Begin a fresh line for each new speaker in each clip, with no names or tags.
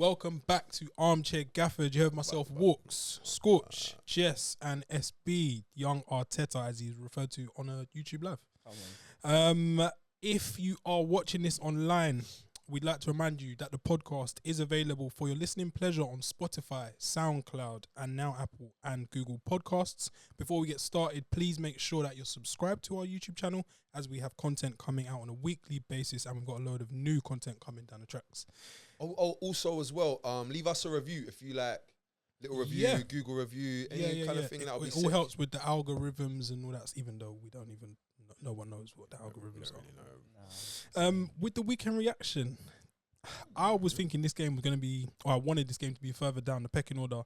Welcome back to Armchair Gafford. You heard myself, Walks, Scorch, Jess, and SB, Young Arteta, as he's referred to on a YouTube Live. If you are watching this online, we'd like to remind you that the podcast is available for your listening pleasure on Spotify, SoundCloud, and now Apple and Google Podcasts. Before we get started, please make sure that you're subscribed to our YouTube channel, as we have content coming out on a weekly basis, and we've got a load of new content coming down the tracks.
Also as well, leave us a review if you like. Little review, Google review, any kind of thing. That
It all helps with the algorithms and all that, even though we don't even, no one knows what the algorithms are. With the weekend reaction, I was thinking this game was going to be, or I wanted this game to be further down the pecking order,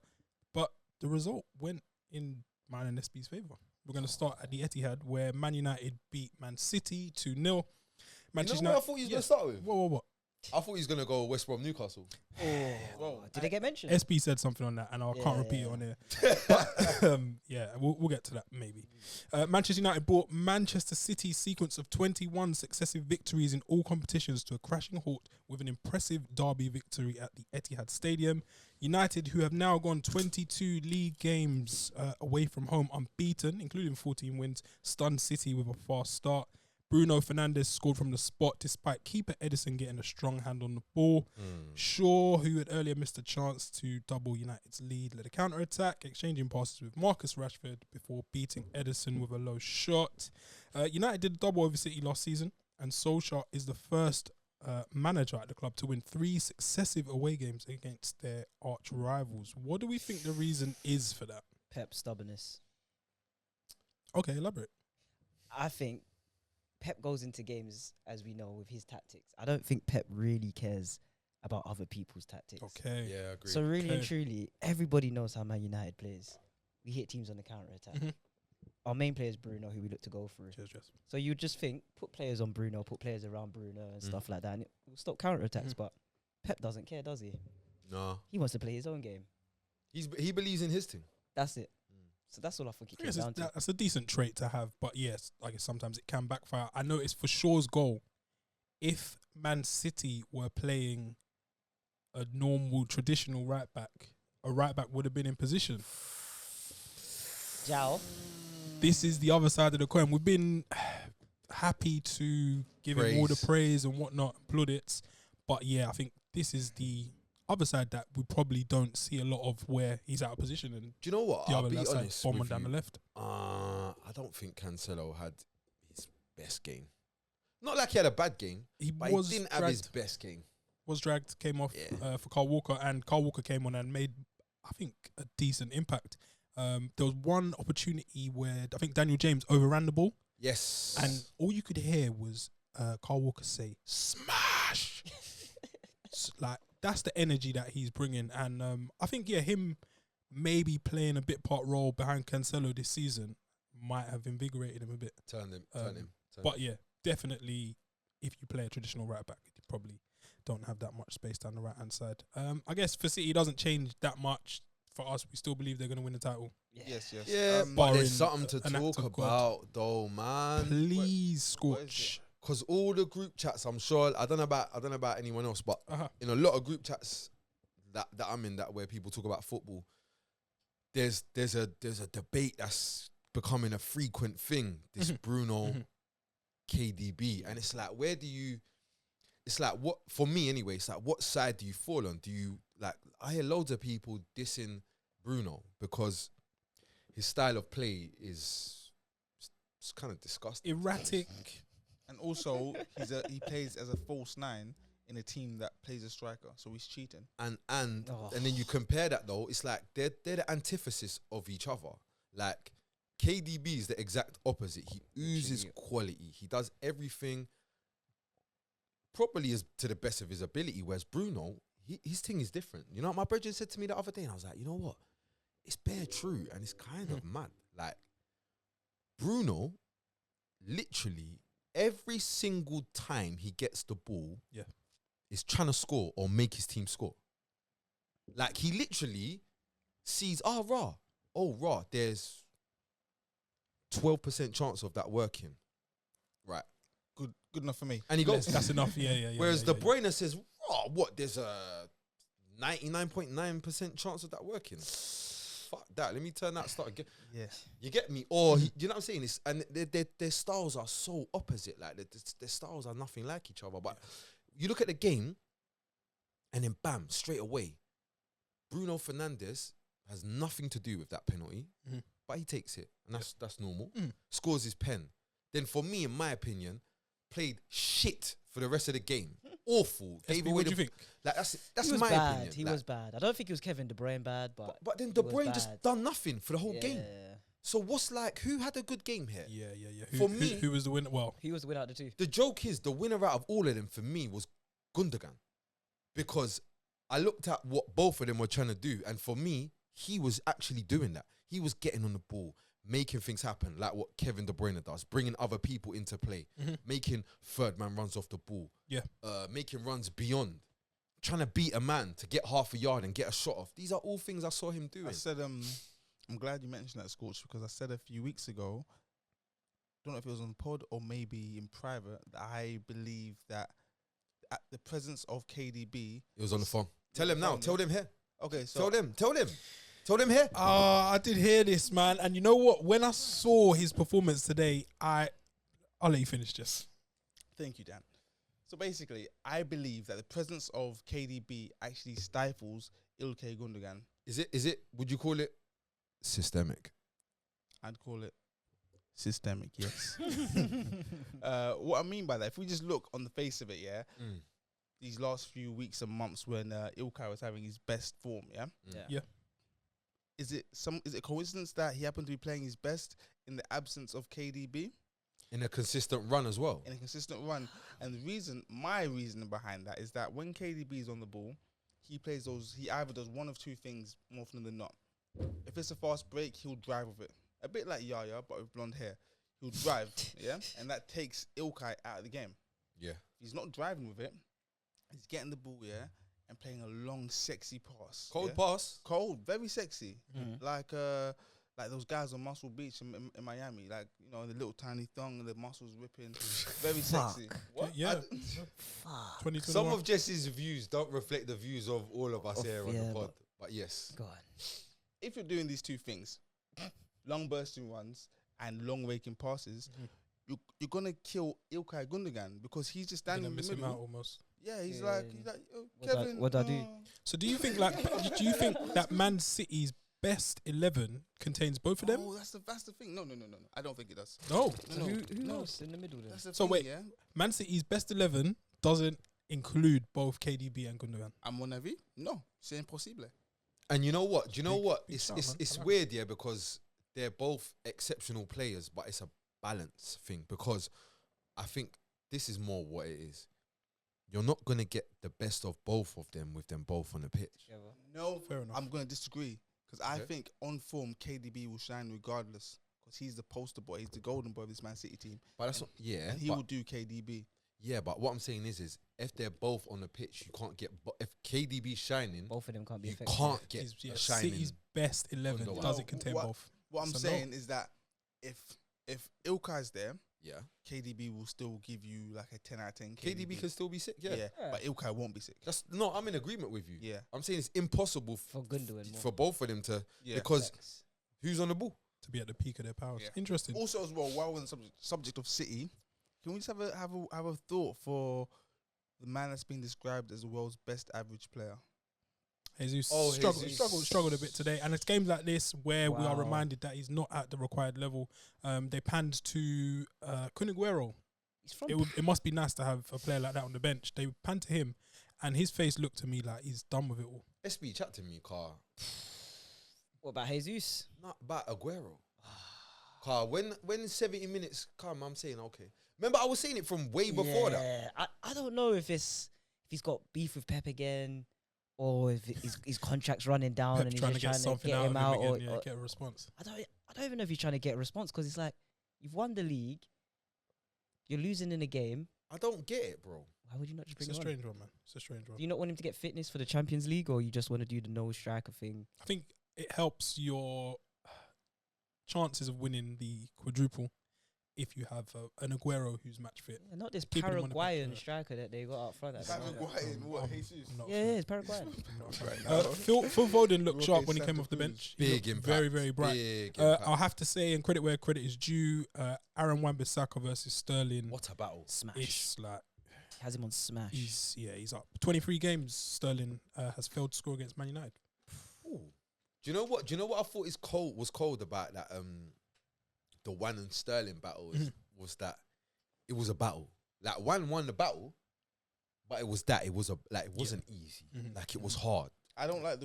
but the result went in mine and SB's favour. We're going to start at the Etihad, where Man United beat Man City 2-0.
Manchester United. I thought you was going to start with?
What?
I thought he was going to go West Brom Newcastle.
Did they get mentioned?
SB said something on that, and I can't repeat it on here. But, we'll get to that maybe. Manchester United brought Manchester City's sequence of 21 successive victories in all competitions to a crashing halt with an impressive derby victory at the Etihad Stadium. United, who have now gone 22 league games away from home unbeaten, including 14 wins, stunned City with a fast start. Bruno Fernandes scored from the spot despite keeper Edison getting a strong hand on the ball. Shaw, who had earlier missed a chance to double United's lead, led a counter-attack, exchanging passes with Marcus Rashford before beating Edison with a low shot. United did a double over City last season, and Solskjaer is the first manager at the club to win 3 successive away games against their arch rivals. What do we think the reason is for that?
Pep's stubbornness.
Okay, elaborate.
I think Pep goes into games, as we know, with his tactics. I don't think Pep really cares about other people's tactics.
Okay.
Yeah, I agree.
So really and truly, everybody knows how Man United plays. We hit teams on the counter-attack. Our main player is Bruno, who we look to go through.
Cheers.
So you just think, put players on Bruno, put players around Bruno and stuff like that, and it will stop counter-attacks. But Pep doesn't care, does he?
No.
He wants to play his own game.
He believes in his team.
That's it. So that's all I think it comes down to.
That's a decent trait to have, but yes, I guess sometimes it can backfire. I noticed for Shaw's goal, if Man City were playing a normal, traditional right back, a right back would have been in position.
Jao.
This is the other side of the coin. We've been happy to give him all the praise and whatnot, plaudits, but yeah, I think this is the other side that we probably don't see a lot of, where he's out of position. And
do you know what? I'll be honest
bomb
with
down
you.
the left.
I don't think Cancelo had his best game. Not like he had a bad game, but he didn't have his best game.
Was dragged, came off for Kyle Walker, and Kyle Walker came on and made, I think, a decent impact. There was one opportunity where I think Daniel James overran the ball.
Yes.
And all you could hear was Kyle Walker say, "Smash!" Like, that's the energy that he's bringing. And I think, him maybe playing a bit part role behind Cancelo this season might have invigorated him a bit.
Turn him.
But yeah, definitely, if you play a traditional right back, you probably don't have that much space down the right-hand side. I guess for City, it doesn't change that much. For us, we still believe they're going to win the title.
Yes.
Yeah, but there's something to talk about, though, man.
Please, Scorch.
Because all the group chats, I'm sure, I don't know about anyone else, but in a lot of group chats that I'm in, that where people talk about football, there's a debate that's becoming a frequent thing. This Bruno, KDB, and it's like, it's like, what, for me anyway, it's like, what side do you fall on? Do you, like, I hear loads of people dissing Bruno because his style of play is kind of disgusting.
Erratic.
And also, he plays as a false 9 in a team that plays a striker, so he's cheating.
And then you compare that, though, it's like they're the antithesis of each other. Like, KDB is the exact opposite. He oozes quality. He does everything properly as to the best of his ability, whereas Bruno, his thing is different. You know what my brother said to me the other day? And I was like, you know what? It's bare true, and it's kind of mad. Like, Bruno, literally, every single time he gets the ball, is trying to score or make his team score. Like, he literally sees, there's 12% chance of that working. Right.
Good enough for me.
And he goes,
that's enough. Yeah.
Whereas Bruyne says, what? There's a 99.9% chance of that working. Fuck that. Let me turn that start again.
Yeah.
You get me? Or you know what I'm saying? It's, and their styles are so opposite. Like their styles are nothing like each other. But you look at the game, and then bam, straight away, Bruno Fernandes has nothing to do with that penalty, but he takes it, and that's normal. Scores his pen. Then for me, in my opinion, played shit for the rest of the game. Awful.
What do you think?
Like that's
He was
my
bad.
opinion.
He
Like,
was bad. I don't think it was Kevin De Bruyne bad,
but then
he
De
was
Bruyne just
bad.
done nothing for the whole game.
Yeah.
So what's like? Who had a good game here?
Yeah.
For me-
who was the winner? Well,
He was the winner out of the two.
The joke is the winner out of all of them for me was Gundogan, because I looked at what both of them were trying to do, and for me, he was actually doing that. He was getting on the ball, making things happen, like what Kevin De Bruyne does, bringing other people into play, making third man runs off the ball, making runs beyond, trying to beat a man to get half a yard and get a shot off. These are all things I saw him doing.
I said, I'm glad you mentioned that, Scorch, because I said a few weeks ago, don't know if it was on the pod or maybe in private, that I believe that at the presence of KDB,
It was on the phone. Tell him now. Tell them here.
Okay, so
Tell them here.
I did hear this, man. And you know what? When I saw his performance today, I'll let you finish this.
thank you, Dan. So basically, I believe that the presence of KDB actually stifles Ilkay Gundogan.
Is it? Would you call it systemic?
I'd call it systemic, yes. What I mean by that, if we just look on the face of it, these last few weeks and months when Ilkay was having his best form,
Yeah.
is it coincidence that he happened to be playing his best in the absence of KDB
In a consistent run as well.
in a consistent run? And my reasoning behind that is that when KDB is on the ball, he either does one of two things more often than not. If it's a fast break, he'll drive with it. A bit like Yaya, but with blonde hair. He'll drive, and that takes Ilkay out of the game.
Yeah.
If he's not driving with it, he's getting the ball, and playing a long, sexy pass.
Cold pass.
Cold, very sexy. Like those guys on Muscle Beach in Miami, like, you know, the little tiny thong and the muscles ripping. Very sexy. What?
Yeah.
Fuck.
2021.
Some of Jesse's views don't reflect the views of all of us here on
yeah,
the pod. But yes.
Go on.
If you're doing these two things, long bursting runs and long raking passes, you're gonna kill Ilkay Gundogan because he's just standing in the
miss him out
middle.
almost.
Yeah, he's
Yeah.
like, oh, Kevin.
What do I do?
So do you think that Man City's best 11 contains both of them?
Oh, that's the thing. No. I don't think it does.
No.
No,
Who
no.
else in the middle then?
That's the
So
thing,
wait.
yeah.
Man City's best 11 doesn't include both KDB and Gundogan.
À mon avis, no, c'est impossible.
And you know what? Do you know what?
big
It's
shout, man.
it's
I like
weird, yeah, because they're both exceptional players, but it's a balance thing. Because I think this is more what it is. You're not gonna get the best of both of them with them both on the pitch.
No,
Fair enough.
I'm going to disagree because I
Okay.
think on form KDB will shine regardless because he's the poster boy, he's the golden boy of this Man City team,
But that's not, yeah.
and he
but,
will do KDB.
yeah, but what I'm saying is if they're both on the pitch, you can't get. But if KDB's shining,
Both of them can't be
you
effective.
can't get
His,
a shining.
City's best 11
Gundogan.
doesn't
No,
contain
what-
both.
What I'm
So
saying is that if Ilkay's there,
Yeah,
KDB will still give you like a 10 out of 10.
KDB can still be sick. Yeah,
Yeah.
But Ilkay won't be sick.
that's no. I'm in agreement with you.
Yeah,
I'm saying it's impossible
For Gundogan more.
for both of them to
yeah.
because
Facts.
who's on the ball?
To be at the peak of their powers.
Yeah.
Interesting.
Also, as well, while we're on the subject of City, can we just have a thought for the man that's been described as the world's best average player?
Jesus
Jesus.
struggled a bit today. And it's games like this where we are
Wow.
reminded that he's not at the required level. They panned to Aguero.
He's from.
It must be nice to have a player like that on the bench. They panned to him, and his face looked to me like he's done with it all.
SB, chat to me, car.
What about Jesus?
Not about Aguero. Car, when 70 minutes come, I'm saying okay. Remember, I was saying it from way before that.
I don't know if he's got beef with Pep again, or if his contract's running down
Pep
and he's
trying
just
to get something
get
out
him
of him
out,
again,
or
get a response.
I don't even know if he's trying to get a response because it's like you've won the league, you're losing in a game.
I don't get it, bro.
Why would you not just
It's
bring
a
him on?
strange one, man. It's a strange one.
Do you not want him to get fitness for the Champions League, or you just want to do the no striker thing?
I think it helps your chances of winning the quadruple if you have an Aguero who's match fit.
Yeah, not this
Keeping him on the bench,
Paraguayan
yeah.
striker that they got up front. At the moment.
Paraguayan, what, Jesus?
I'm not
Yeah,
sure.
yeah, it's Paraguayan.
Phil Foden looked
Roque
sharp when he
Santa
came off the
Cruz.
bench. He
Big
looked
impact.
very, very bright.
Big
I'll
impact.
have to say, and credit where credit is due, Aaron Wan-Bissaka versus Sterling.
What a battle.
Smash.
It's like
Has him on smash.
he's up. 23 games Sterling has failed to score against Man United.
Ooh. Do you know what? Do you know what I thought was cold about that? The Wan and Sterling battle was that it was a battle. Like Wan won the battle, but it wasn't easy.
Mhm.
Like it was hard.
I don't like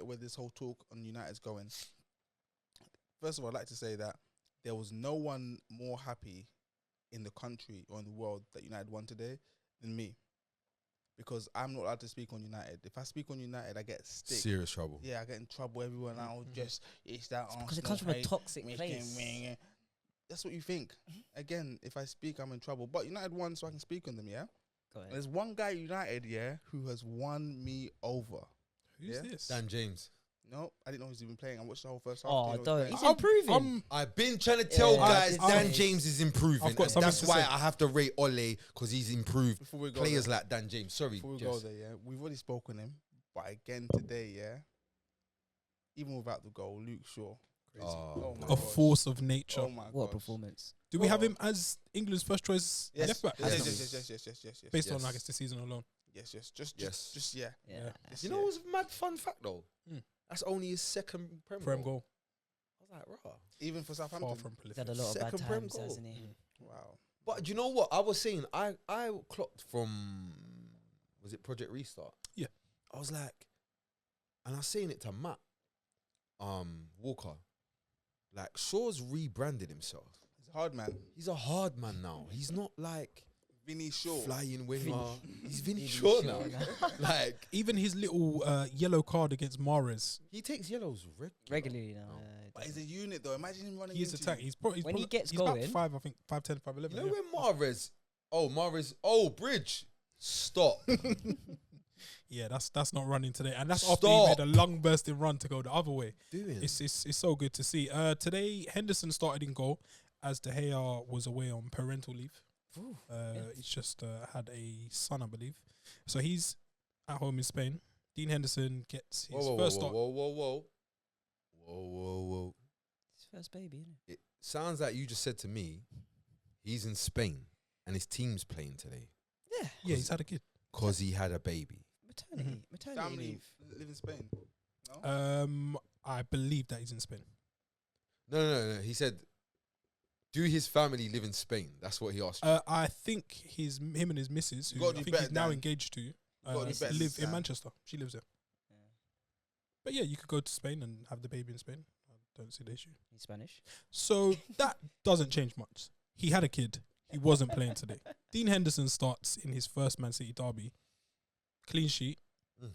where this whole talk on United's going. First of all, I'd like to say that there was no one more happy in the country or in the world that United won today than me. Because I'm not allowed to speak on United. If I speak on United, I get stick.
Serious trouble.
Yeah, I get in trouble. Everyone now just it's that
Because it comes from a toxic place.
That's what you think. Again, if I speak, I'm in trouble. But United won, so I can speak on them. Yeah.
Go ahead.
There's one guy at United, yeah, who has won me over.
Who's
Yeah.
this?
Dan James.
No, I didn't know he was even playing. I watched the whole first half.
Oh,
Didn't know he was
don't.
playing.
He's improving.
I've been trying to tell
Yeah,
guys
I
Dan
did say.
James is improving.
I've got
And
something
that's
to
why
say.
I have to rate Ole because he's improved.
Before we go
Players
there,
like Dan James. Sorry,
before we
Jess.
go there, yeah, we've already spoken him, but again today, yeah, even without the goal, Luke Shaw, crazy.
Oh,
my
A
gosh.
force of nature.
Oh my
What a
gosh.
performance.
Do we have
Oh.
him as England's first choice
Yes,
left back?
yes,
Yes.
yes.
Based on,
Yes.
I guess, the season alone.
Yes.
Yes.
Yeah.
Yeah.
Yes,
You know
yeah.
what's a mad fun fact though?
Mm.
That's only his second Prem
Prem
goal.
goal.
I was like, raw.
Even for
Far
Southampton.
from
He's
prolific.
had a lot of bad
Second Prem
times,
goal.
hasn't he?
Wow.
But do you know what? I was saying, I clocked from, was it Project Restart?
Yeah.
I was like, and I was saying it to Matt Walker, like Shaw's rebranded himself.
He's a hard man.
He's a hard man now. He's not like
Vinny Shaw.
flying winger. He's Vinny
Vinny
Shaw
Shaw
now.
now.
Like,
Even his little yellow card against Mahrez,
he takes yellows
Regularly now.
Oh.
But he's a unit though. Imagine him running.
he's
into
attack.
you.
He's probably
When he gets
he's about
going-
5, I think 5'10", 5'11".
You know
yeah.
when Mahrez, Bridge, stop.
Yeah, that's not running today, and that's after he
Stop.
made a lung bursting run to go the other way.
Doing.
It's so good to see. Today Henderson started in goal as De Gea was away on parental leave. He's just had a son, I believe, so he's at home in Spain. Dean Henderson gets his first start.
Whoa.
His first baby, isn't
It sounds like you just said to me, he's in Spain and his team's playing today
it?
Yeah, he's had a kid.
because he had a baby.
Maternity
Family
leave.
live in Spain. No?
I believe that he's in Spain.
No. He said, do his family live in Spain? That's what he asked you.
I think him and his missus, who
gotta
I
do
think he's
better
now
than-
engaged to,
gotta do better
live in
than-
Manchester. She lives there. But yeah, you could go to Spain and have the baby in Spain. I don't see the issue.
He's Spanish.
So that doesn't change much. He had a kid. He wasn't playing today. Dean Henderson starts in his first Man City derby. Clean sheet.
Mm.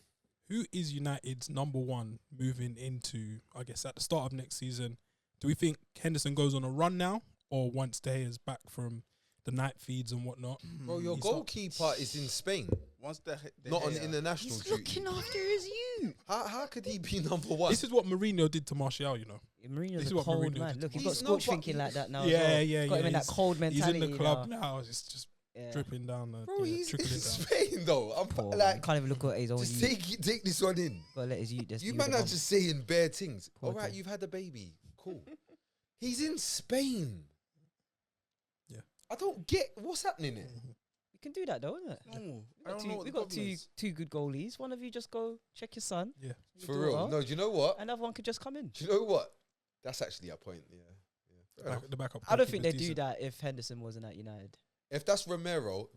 Who is United's number one moving into, I guess, at the start of next season? Do we think Henderson goes on a run now, or once De Gea's back from the night feeds and whatnot?
Bro, your
he's not-
goalkeeper is in Spain,
Once the
not on
Gea-
international
He's
duty.
looking after his youth.
How could he be number one?
This is what Mourinho did to Martial, you know.
Mourinho's
This is
a
what
cold
Mourinho
man.
did.
Look, he's
He's
got
no,
scorch
but
thinking like that now.
Yeah,
as well.
yeah,
Got him in that
he's-
cold
He's
mentality.
in the club now. It's just
Yeah.
dripping down.
Bro, he's
trickling
in
down.
Spain though. I'm
Poor man.
like,
Can't even look at his own
just
youth.
take this one in.
Gotta let his youth.
You man are just saying bare things.
Poor
All right,
thing.
you've had a baby. Cool. He's in Spain.
Yeah.
I don't get what's happening here.
You can do that though, isn't it?
No, I
We
don't know what
we
the
got
problem is.
two good goalies. One of you just go check your son.
Yeah.
your
For real.
daughter.
No, do you know what?
Another one could just come in.
Do you know what? That's actually a point. Yeah. Fair enough.
The backup.
I don't think
goalkeeper's
they do
decent.
that if Henderson wasn't at United.
If that's Romero's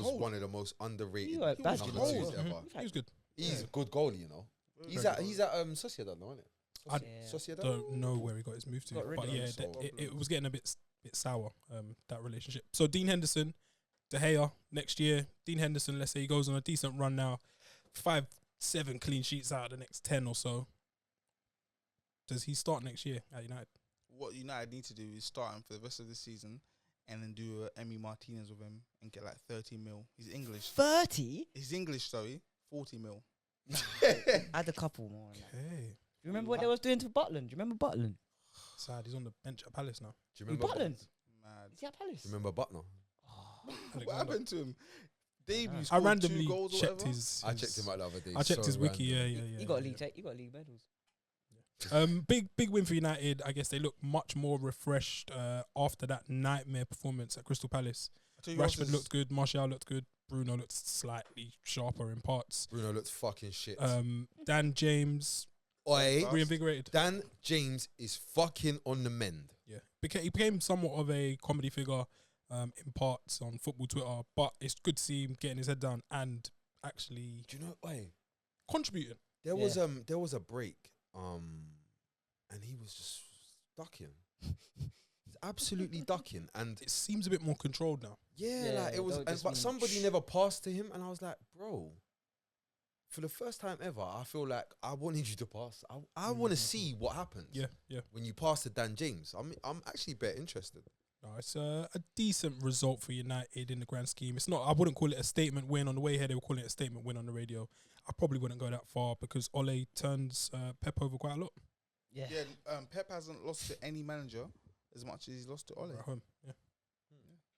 cold.
one of the most underrated
He was bad
number
today.
twos
Mhm.
ever.
He was good.
He's a good goalie, you know. He's
Very
at Sociedad now, isn't it?
I
Sociedad.
Don't know where he got his move to,
Got rid
but
of
yeah,
him,
so-
it was getting a bit sour. That relationship. So Dean Henderson, De Gea next year. Dean Henderson, let's say he goes on a decent run now, 5-7 clean sheets out of the next 10 or so. Does he start next year at United?
What United need to do is start him for the rest of the season, and then do Emi Martinez with him and get like 30 mil. He's English.
30?
He's English, sorry. 40 mil.
Add a couple more. On that.
Hey,
Do you remember what they was doing to Butland? Do you remember Butland?
Sad. He's on the bench at Palace now.
Do you remember?
Butland.
Mad.
Is he at Palace?
Do you remember Butler?
What
Alexander.
happened to him? Debut
I
scored
randomly
2 goals or
checked
whatever.
his.
I checked him out the other day.
I checked
so
his wiki.
random.
Yeah.
He got a league. He got league medals.
Big win for United. I guess they look much more refreshed after that nightmare performance at Crystal Palace.
I tell you who else
Rashford
is-
looked good. Martial looked good. Bruno looked slightly sharper in parts.
Bruno looks fucking shit.
Dan James
Oi,
Fast.
reinvigorated.
Dan James is fucking on the mend.
Yeah, he became somewhat of a comedy figure in parts on football Twitter, but it's good to see him getting his head down and actually
Do you know? Oi,
contributing.
there
Yeah.
was a break, and he was just ducking. He's absolutely ducking, and
It seems a bit more controlled now.
Yeah,
like it was.
don't just
But
mean
somebody never passed to him, and I was like, bro. For the first time ever, I feel like I wanted you to pass. I want to see what happens.
Yeah.
When you pass to Dan James, I'm actually better interested.
No, it's a decent result for United in the grand scheme. It's not. I wouldn't call it a statement win. On the way here, they were calling it a statement win on the radio. I probably wouldn't go that far because Ole turns Pep over quite a lot.
Yeah.
Yeah, Pep hasn't lost to any manager as much as he's lost to Ole.
At home. Yeah.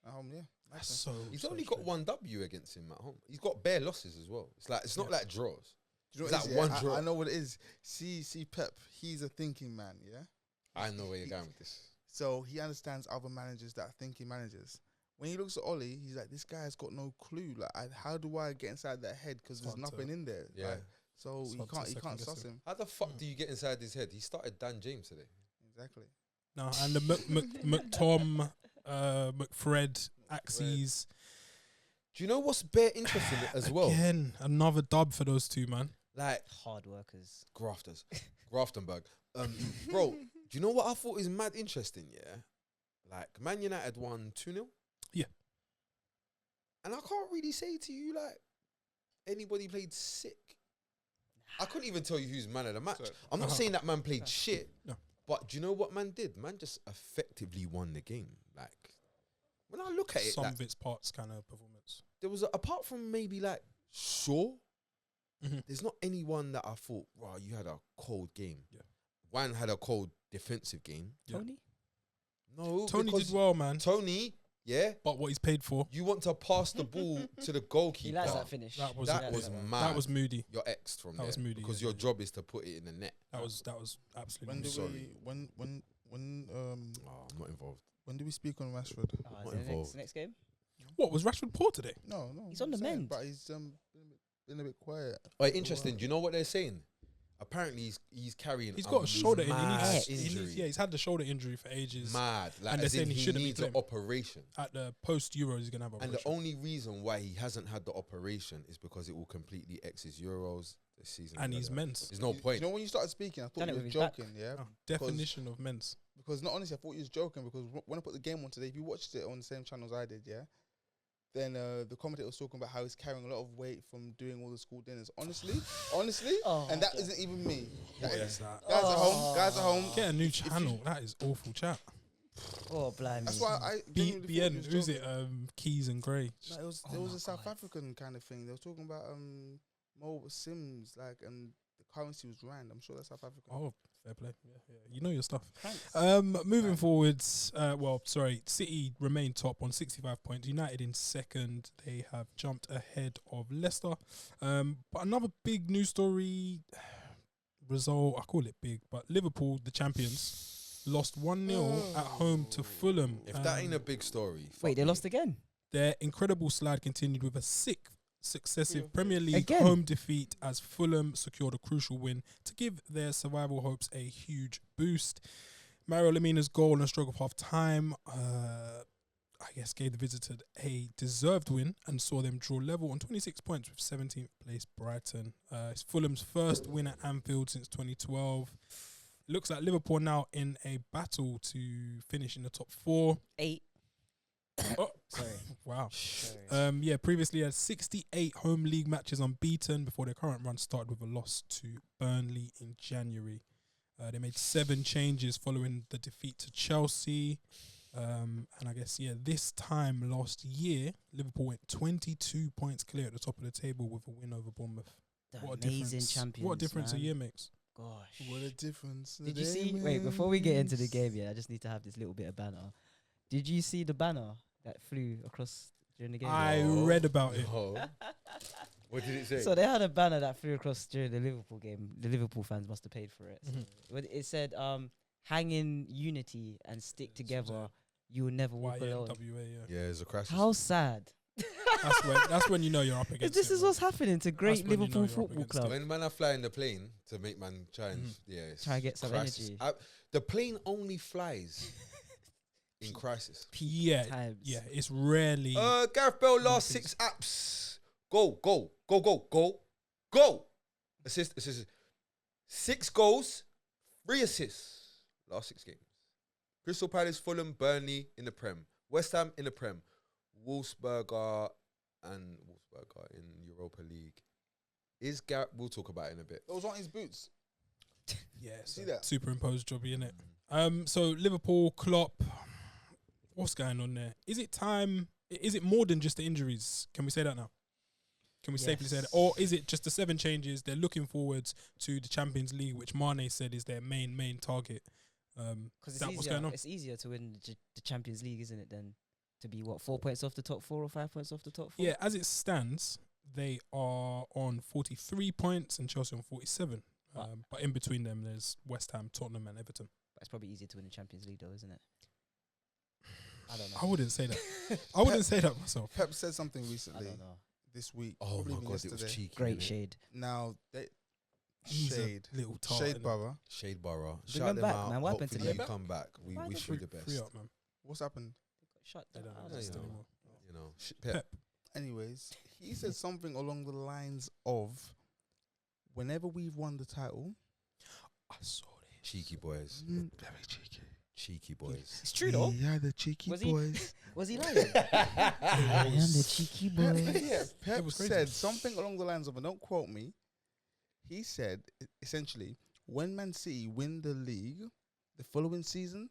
At home, yeah.
That's
Nice one.
so.
He's
so
only got
strange.
one W against him at home. He's got bare losses as well. It's not like draws.
Do you
It's
know what
that
it is,
one
yeah?
draw.
I know what it is. See, Pep, he's a thinking man, yeah?
I know where you're going with this.
So he understands other managers that are thinking managers. When he looks at Ole, he's like, this guy's got no clue. Like, how do I get inside that head? Because there's
Hard to-
nothing in there.
Yeah.
Like, so
It's
he
hard to
can't
second guess
suss
it.
him.
How the fuck do you get inside his head? He started Dan James today.
Exactly.
No, and the McTom, McFred, Axes.
Do you know what's bare interesting as well?
Again, another dub for those two, man.
Like
Hard workers.
grafters, Graftenberg. Bro, do you know what I thought is mad interesting? Yeah, like Man United won 2-0.
Yeah.
And I can't really say to you like anybody played sick. I couldn't even tell you who's man of the match.
Sorry.
I'm not saying that man played shit.
No.
But do you know what man did? Man just effectively won the game. Like when I look at it,
Some
like,
of its parts kind of performance.
there was apart from maybe like Shaw,
Mhm.
there's not anyone that I thought, wow, you had a cold game.
Yeah.
Wan had a cold defensive game.
Yeah.
Tony?
No,
Tony
because
did well, man.
Tony, yeah,
But what he's paid for,
you want to pass the ball to the
He
goalkeeper.
likes that finish.
That was-
That
He
was
likes that.
mad.
that was moody.
You're X'd from
That
there
was moody,
because
yeah.
your job is to put it in the net.
That was absolutely
When
moody.
do
sorry.
we
I'm not involved.
when do we speak on Rashford?
Ah,
Not
is it
involved.
next game?
What was Rashford poor today?
No,
He's on the
I'm saying,
mend.
but he's been a bit quiet.
Wait, interesting. Do you know what they're saying? Apparently, he's carrying.
He's got a shoulder
mad
injury. He's had the shoulder injury for ages.
Mad, like
And they're
as in
saying he
he
shouldn't be
needs an
playing.
operation.
At the post Euros, he's gonna have a
And the only reason why he hasn't had the operation is because it will completely X his Euros this season.
and he's men's.
There's no
You
point.
know when you started speaking, I thought
Done it
you
with
were
his back.
joking, yeah?
Oh, definition of men's.
Because not honestly, I thought you was joking because when I put the game on today, if you watched it on the same channels I did, yeah, then the commentator was talking about how he's carrying a lot of weight from doing all the school dinners. Honestly,
Oh,
and that
okay.
isn't even me.
What
That
is
is-
that?
Guys at home, guys at home.
Get a new channel. That is awful chat.
Oh, blimey.
That's why I genuinely thought
BN,
you was
who's it?
joking.
Keys and Gray.
No, it was
Oh
there was
my
a South
God.
African kind of thing. They was talking about Mo Sims, like, and the currency was rand. I'm sure that's South African.
Oh, fair play. Yeah. You know your stuff.
Thanks.
Moving forwards, City remain top on 65 points. United in second. They have jumped ahead of Leicester. But another big news story result, I call it big, but Liverpool, the champions, lost 1-0 at home to Fulham.
If that ain't a big story,
Wait,
fuck
they
me.
lost again?
Their incredible slide continued with a sixth successive Premier League
Again?
home defeat as Fulham secured a crucial win to give their survival hopes a huge boost. Mario Lemina's goal and stroke of half time, I guess, gave the visitors a deserved win and saw them draw level on 26 points with 17th place Brighton. It's Fulham's first win at Anfield since 2012. Looks like Liverpool now in a battle to finish in the top 4.
8.
Oh,
Sorry.
wow.
Sorry.
Previously had 68 home league matches unbeaten before their current run started with a loss to Burnley in January. They made 7 changes following the defeat to Chelsea. And I guess, this time last year, Liverpool went 22 points clear at the top of the table with a win over Bournemouth.
The
What a
amazing
difference.
champions.
What a difference
man.
a year makes.
gosh.
What a difference.
Did you see? Wait, before we get into the game, I just need to have this little bit of banner. Did you see the banner that flew across during the game?
I
No.
read about it.
No. What did it say?
So they had a banner that flew across during the Liverpool game. The Liverpool fans must have paid for it. So it said, "Hang in unity and stick together. You will never walk alone."
YNWA, yeah.
Yeah, it's a crisis.
How sad.
That's when you know you're up against
This
it,
is
bro.
what's happening to great
when you know
Liverpool
you're up
Football
against it.
Club.
When man are flying the plane to make man try and it's
Try and get some
crisis.
energy.
The plane only flies in crisis.
Yeah,
Times.
yeah, it's rarely.
Gareth Bale last 6 apps. Go. Assist. 6 goals, 3 assists. Last 6 games. Crystal Palace, Fulham, Burnley in the Prem. West Ham in the Prem. Wolfsberger in Europa League. Is Gareth? We'll talk about it in a bit.
Those aren't his boots.
Yeah,
See that?
superimposed jobby, innit? So Liverpool, Klopp, what's going on there? Is it time? Is it more than just the injuries? Can we say that now? Can we safely say that?
Yes.
Or is it just the 7 changes? They're looking forwards to the Champions League, which Mane said is their main target.
Because
Is that what's going on?
it's easier to win the Champions League, isn't it, than to be 4 points off the top 4 or 5 points off the top 4?
Yeah, as it stands, they are on 43 points and Chelsea on 47. But in between them, there's West Ham, Tottenham, and Everton.
But it's probably easier to win the Champions League, though, isn't it? I don't know.
I wouldn't say that. I wouldn't say that myself.
Pep said something
I
recently
don't know.
this week.
Oh
probably
my
even
god, it
yesterday.
was cheeky.
Great
innit?
shade.
Now, they,
He's
shade.
a little tart.
Shade
innit?
Borough.
Shade Borough.
Bring
Shout
them
them
back,
out.
man. What happened to
Hopefully
them?
you come back. We
Why
wish
the
you the
Free
best.
up, man.
What's happened?
Shut
They
down.
don't
I
exist
don't know.
anymore.
You know, Pep.
Pep.
Anyways, he said something along the lines of, whenever we've won the title,
I saw it.
Cheeky boys.
very cheeky.
Cheeky boys.
It's true, though.
Yeah, the cheeky
Was he-
boys.
Was he lying? I am the cheeky boy.
Yeah, Pep
was crazy.
said something along the lines of, and don't quote me, he said, essentially, when Man City win the league, the following season,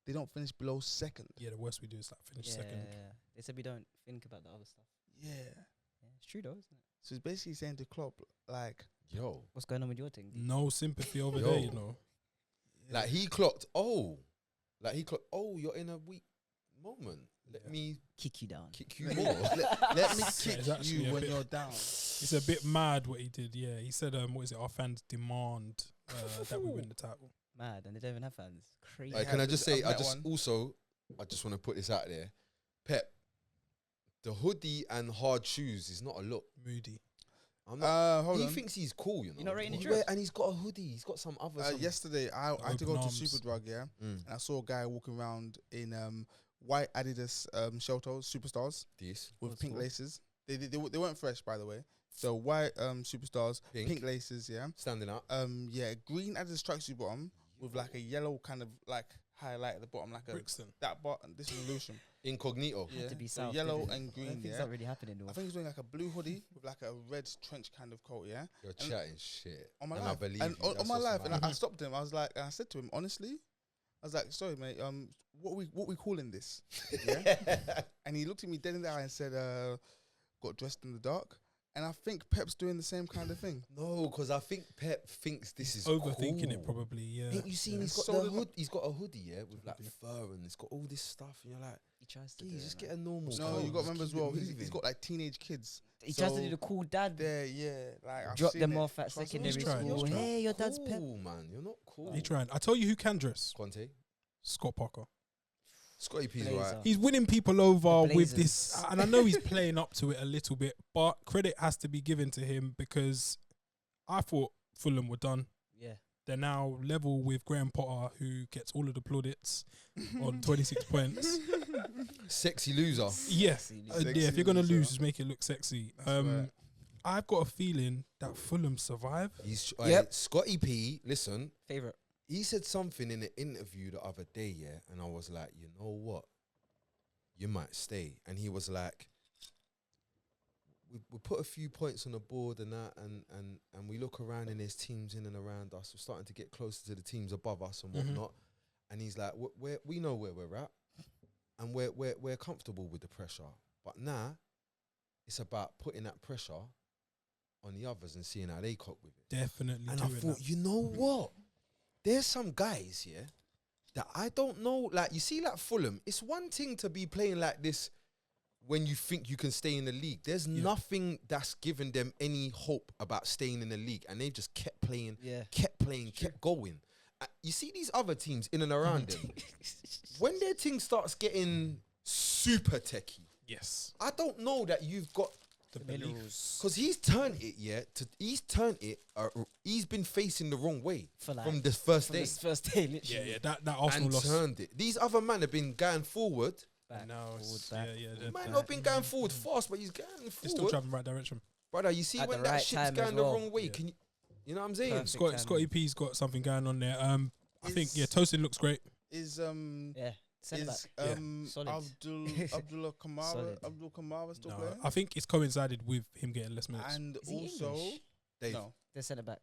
they don't finish below second.
Yeah, the worst we do is like finish
Yeah,
second.
they said we don't think about the other stuff.
Yeah.
Yeah, it's true, though, isn't it?
So he's basically saying to Klopp, like,
Yo.
What's going on with your thing? D?
No sympathy over
Yo.
there, you know.
Like he clocked, you're in a weak moment. Let
Yeah.
me
Kick you down.
kick you more.
let me
It's
kick
actually
you
a
when
bit-
you're down.
It's a bit mad what he did. Yeah, he said, "What is it? Our fans demand that we win the title."
Mad, and they don't even have fans. Crazy.
Like,
Yeah,
can I just say,
I've met one.
I just want to put this out there. Pep, the hoodie and hard shoes is not a look.
Moody.
I'm not.
Hold
He
on.
thinks he's cool, you know.
You're not rating the
He
dress?
and he's got a hoodie. He's got some other. some-
Yesterday, I had to go
Open
to
arms.
Superdrug, yeah,
Mm.
and I saw a guy walking around in white Adidas shell toes, Superstars,
This
with
Old
pink
school.
laces. They weren't fresh, by the way. So white Superstars,
Pink.
pink laces, yeah.
standing out.
Yeah, green Adidas tracksuit bottom with like a yellow kind of like highlight at the bottom, like a
Brixton.
that bottom. This is illusion.
Incognito.
Yeah,
to be
so
south.
yellow
didn't it?
and
I
green.
don't think
Yeah,
it's not really happening.
I
North.
think he's wearing like a blue hoodie with like a red trench kind of coat. Yeah,
You're
And-
chatting shit.
on my
and
life.
I believe
and
you.
on
That's
my
what's
life, and
mad.
I stopped him. I was like, and I said to him, honestly, I was like, sorry, mate. What we calling this? Yeah. And he looked at me dead in the eye and said, got dressed in the dark. And I think Pep's doing the same kind of thing.
No, because I think Pep thinks this is
Overthinking
cool.
it, probably. Yeah.
Ain't you seen?
Yeah.
He's got
So
the
did-
hood. He's got a hoodie, yeah, with like
Hoodie.
fur and it's got all this stuff, and you're like,
He tries to.
geez,
do
just
it,
get
man.
a normal.
No,
coat,
you got to
just
remember as
keep it
well. He's
moving.
got like teenage kids.
He tries to
So
do the cool dad.
There, yeah. Like I've
Drop
seen
them
it.
off at
Trust me.
secondary
He's trying,
school.
he's trying.
Hey, your dad's Pep.
Cool, man. You're not cool.
He trying. I tell you who can dress.
Conte,
Scott Parker.
Scotty P's
Blazer.
right.
He's winning people over
The
with
Blazers.
this, and I know he's playing up to it a little bit, but credit has to be given to him because I thought Fulham were done.
Yeah.
They're now level with Graham Potter, who gets all of the plaudits on 26 points.
Sexy loser.
Yeah,
Sexy
yeah. If you're gonna
loser.
lose, just make it look sexy.
right.
I've got a feeling that Fulham survive.
He's
Yep.
Scotty P. Listen,
Favorite.
he said something in an interview the other day, yeah, and I was like, you know what, you might stay. And he was like, we put a few points on the board and that, and we look around and there's teams in and around us. We're starting to get closer to the teams above us and whatnot. And he's like, we know where we're at, and we're comfortable with the pressure. But now, it's about putting that pressure on the others and seeing how they cope with it.
Definitely.
And I
doing
thought,
that.
you know what? There's some guys, yeah, that I don't know. Like, you see, like Fulham, it's one thing to be playing like this when you think you can stay in the league. There's nothing that's given them any hope about staying in the league. And they've just kept playing, kept going. You see these other teams in and around them. When their team starts getting super techie,
Yes.
I don't know that you've got
The beliefs.
because he's turned it, he's been facing the wrong way
For like,
from this first day.
this first day, literally.
Yeah. That Arsenal
And
loss.
turned it. These other men have been going forward.
Back,
No,
forward,
it's-
back.
yeah.
Man not been going forward fast, but he's going
They're still
forward.
traveling right direction.
Brother, you see
At
when
the
that
right
ship's
time
going
as
the
well.
wrong way,
Yeah.
you know what I'm saying?
Perfect.
Scotty P's got something going on there. I think
Is-
Tosin looks great.
Is
Yeah, centre back. Solid.
Abdul Kamara
Solid.
still
No,
playing?
I think it's coincided with him getting less minutes.
And
Is he
also,
English?
Dave.
no,
The centre back.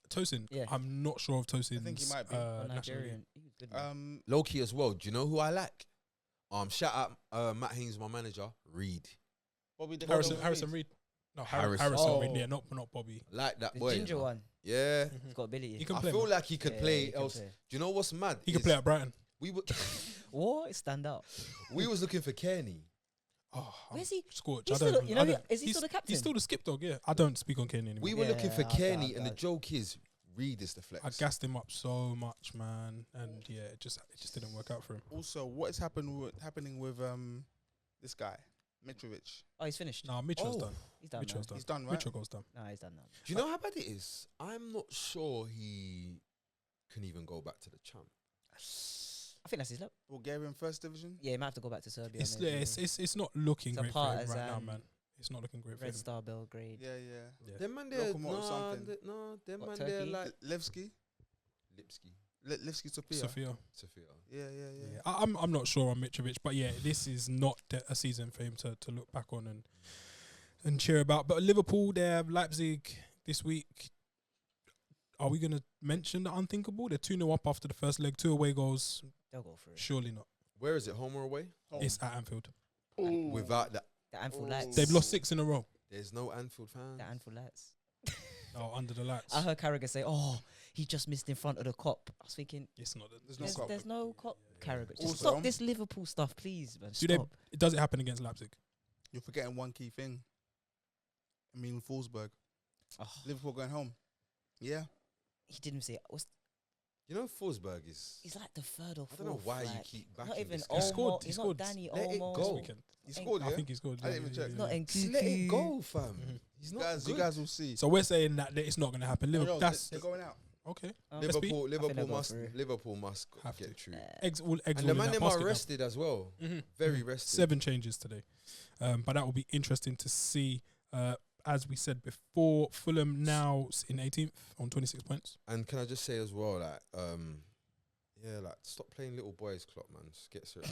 Tosin,
Yeah.
I'm not sure of Tosin's.
I think he might be.
Or
national league.
Nigerian. He was good. Man.
Low-key as well. Do you know who I like? Shout out Matt Haynes, my manager. Reed.
Bobby De
Harrison Reed. No,
Harrison.
Harrison Reed.
Oh.
Yeah, not Bobby.
Like that
The
boy.
ginger
man.
one.
Yeah.
He's got ability.
He can
I
play.
feel
man.
like he could
Yeah,
play
he can
else.
play.
Do you know what's mad?
He can
is
play at Brighton.
We were
What? Stand out.
we was looking for Kearney.
Oh,
Where's he?
Scorch.
He's
I don't
still-
know.
you know,
I don't-
is he still the captain?
He's still the skip dog. Yeah, I don't speak on Kane anymore.
We were looking for
Yeah,
Kearney, and the
God.
joke is Reed is the flex.
I gassed him up so much, man, and yeah, it just didn't work out for him.
Also, what is happening with this guy, Mitrovic?
Oh, he's finished.
Nah, Mitchell's
Oh.
done.
He's done.
Mitchell's
now.
done.
He's done, right?
Mitchell goes done.
Nah, he's done now.
Do you know how bad it is? I'm not sure he can even go back to the champ.
I think that's his luck.
Bulgarian first division.
Yeah, he might have to go back to Serbia.
It's,
maybe.
it's not looking
It's a
great for him
part
right
as,
now, man. It's not looking great for
Red
him.
Star Belgrade.
Yeah.
Yeah.
Them man there,
Lokomotiv something.
them
What,
man there
Turkey?
like
Levski,
Lipski,
Levski Sofia.
Sophia.
Sophia.
Yeah.
I'm not sure on Mitrovic, but yeah, this is not a season for him to look back on and cheer about. But Liverpool, they have Leipzig this week. Are we going to mention the unthinkable? They're 2-0 up after the first leg, 2 away goals.
They'll go for it.
Surely not.
Where is it? Home or away?
Home.
It's at Anfield.
Without that,
The Anfield
Oh.
Lights.
They've lost 6 in a row.
there's no Anfield fans.
The Anfield Lights.
Oh, under the lights.
I heard Carragher say, "Oh, he just missed in front of the cop." I was thinking,
It's not.
There's no cop.
there's no cop, Carragher. Just
Also-
stop this Liverpool stuff, please, man.
Do they?
Stop.
Does it happen against Leipzig?
You're forgetting one key thing. I mean, Forsberg.
Oh,
Liverpool going home. Yeah.
he didn't say.
You know, Forsberg is.
He's like the third or
I
fourth.
don't know why you
like,
keep
not
backing
even
this guy.
He
Olmo.
scored. He
He's
scored.
not Danny
Let it
Olmo.
go.
This weekend.
He
Ain't-
scored,
I
yeah?
think he scored.
I didn't even check.
He's not in
Just let it
Cuckoo.
go, fam.
Mhm.
He's
You
not
guys,
good.
you guys will see.
So we're saying that it's not going to happen. Liverpool.
No,
That's
they're going out.
okay.
Oh.
Let's be-
Liverpool
they'll go
must.
for it.
Liverpool must
Have
get
to.
through.
Eggs all
And the
in
man
that
them
basket
are
now.
rested as well.
Mhm.
Very
Mhm.
rested.
7 changes today, but that will be interesting to see. As we said before, Fulham now in 18th on 26 points.
And can I just say as well, like, like stop playing little boys, Klopp, man. Just get serious.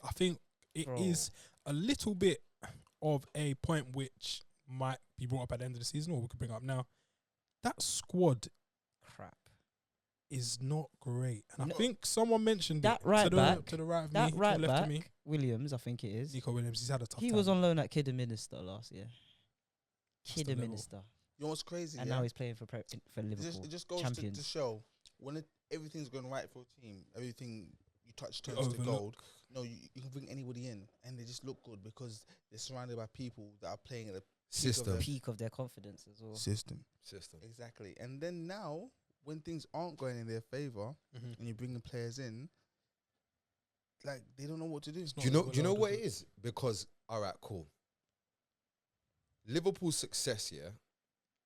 I think it is
Bro.
a little bit of a point which might be brought up at the end of the season, or we could bring it up now. That squad
Crap.
is not great, and
No.
I think someone mentioned
That
it
right
to the,
back-
to the right of
That
me, to
right
the left
back,
of me.
Williams, I think it is.
Nico Williams, he's had a tough
He
time.
was on loan at Kidderminster last year.
the level.
Kidderminster.
You know what's crazy?
And
yeah?
now he's playing for Liverpool.
It just goes
champions.
to show when everything's going right for a team, everything you touch turns to
overlook.
gold. No, you can bring anybody in and they just look good because they're surrounded by people that are playing at the
System.
Peak of their confidence as well.
system.
System.
Exactly. And then now, when things aren't going in their favor
Mhm.
and you're bringing players in, like they don't know what to do.
It's
Do you
not
know? Do you know what it
overload,
is? Because all right, cool. Liverpool's success, yeah,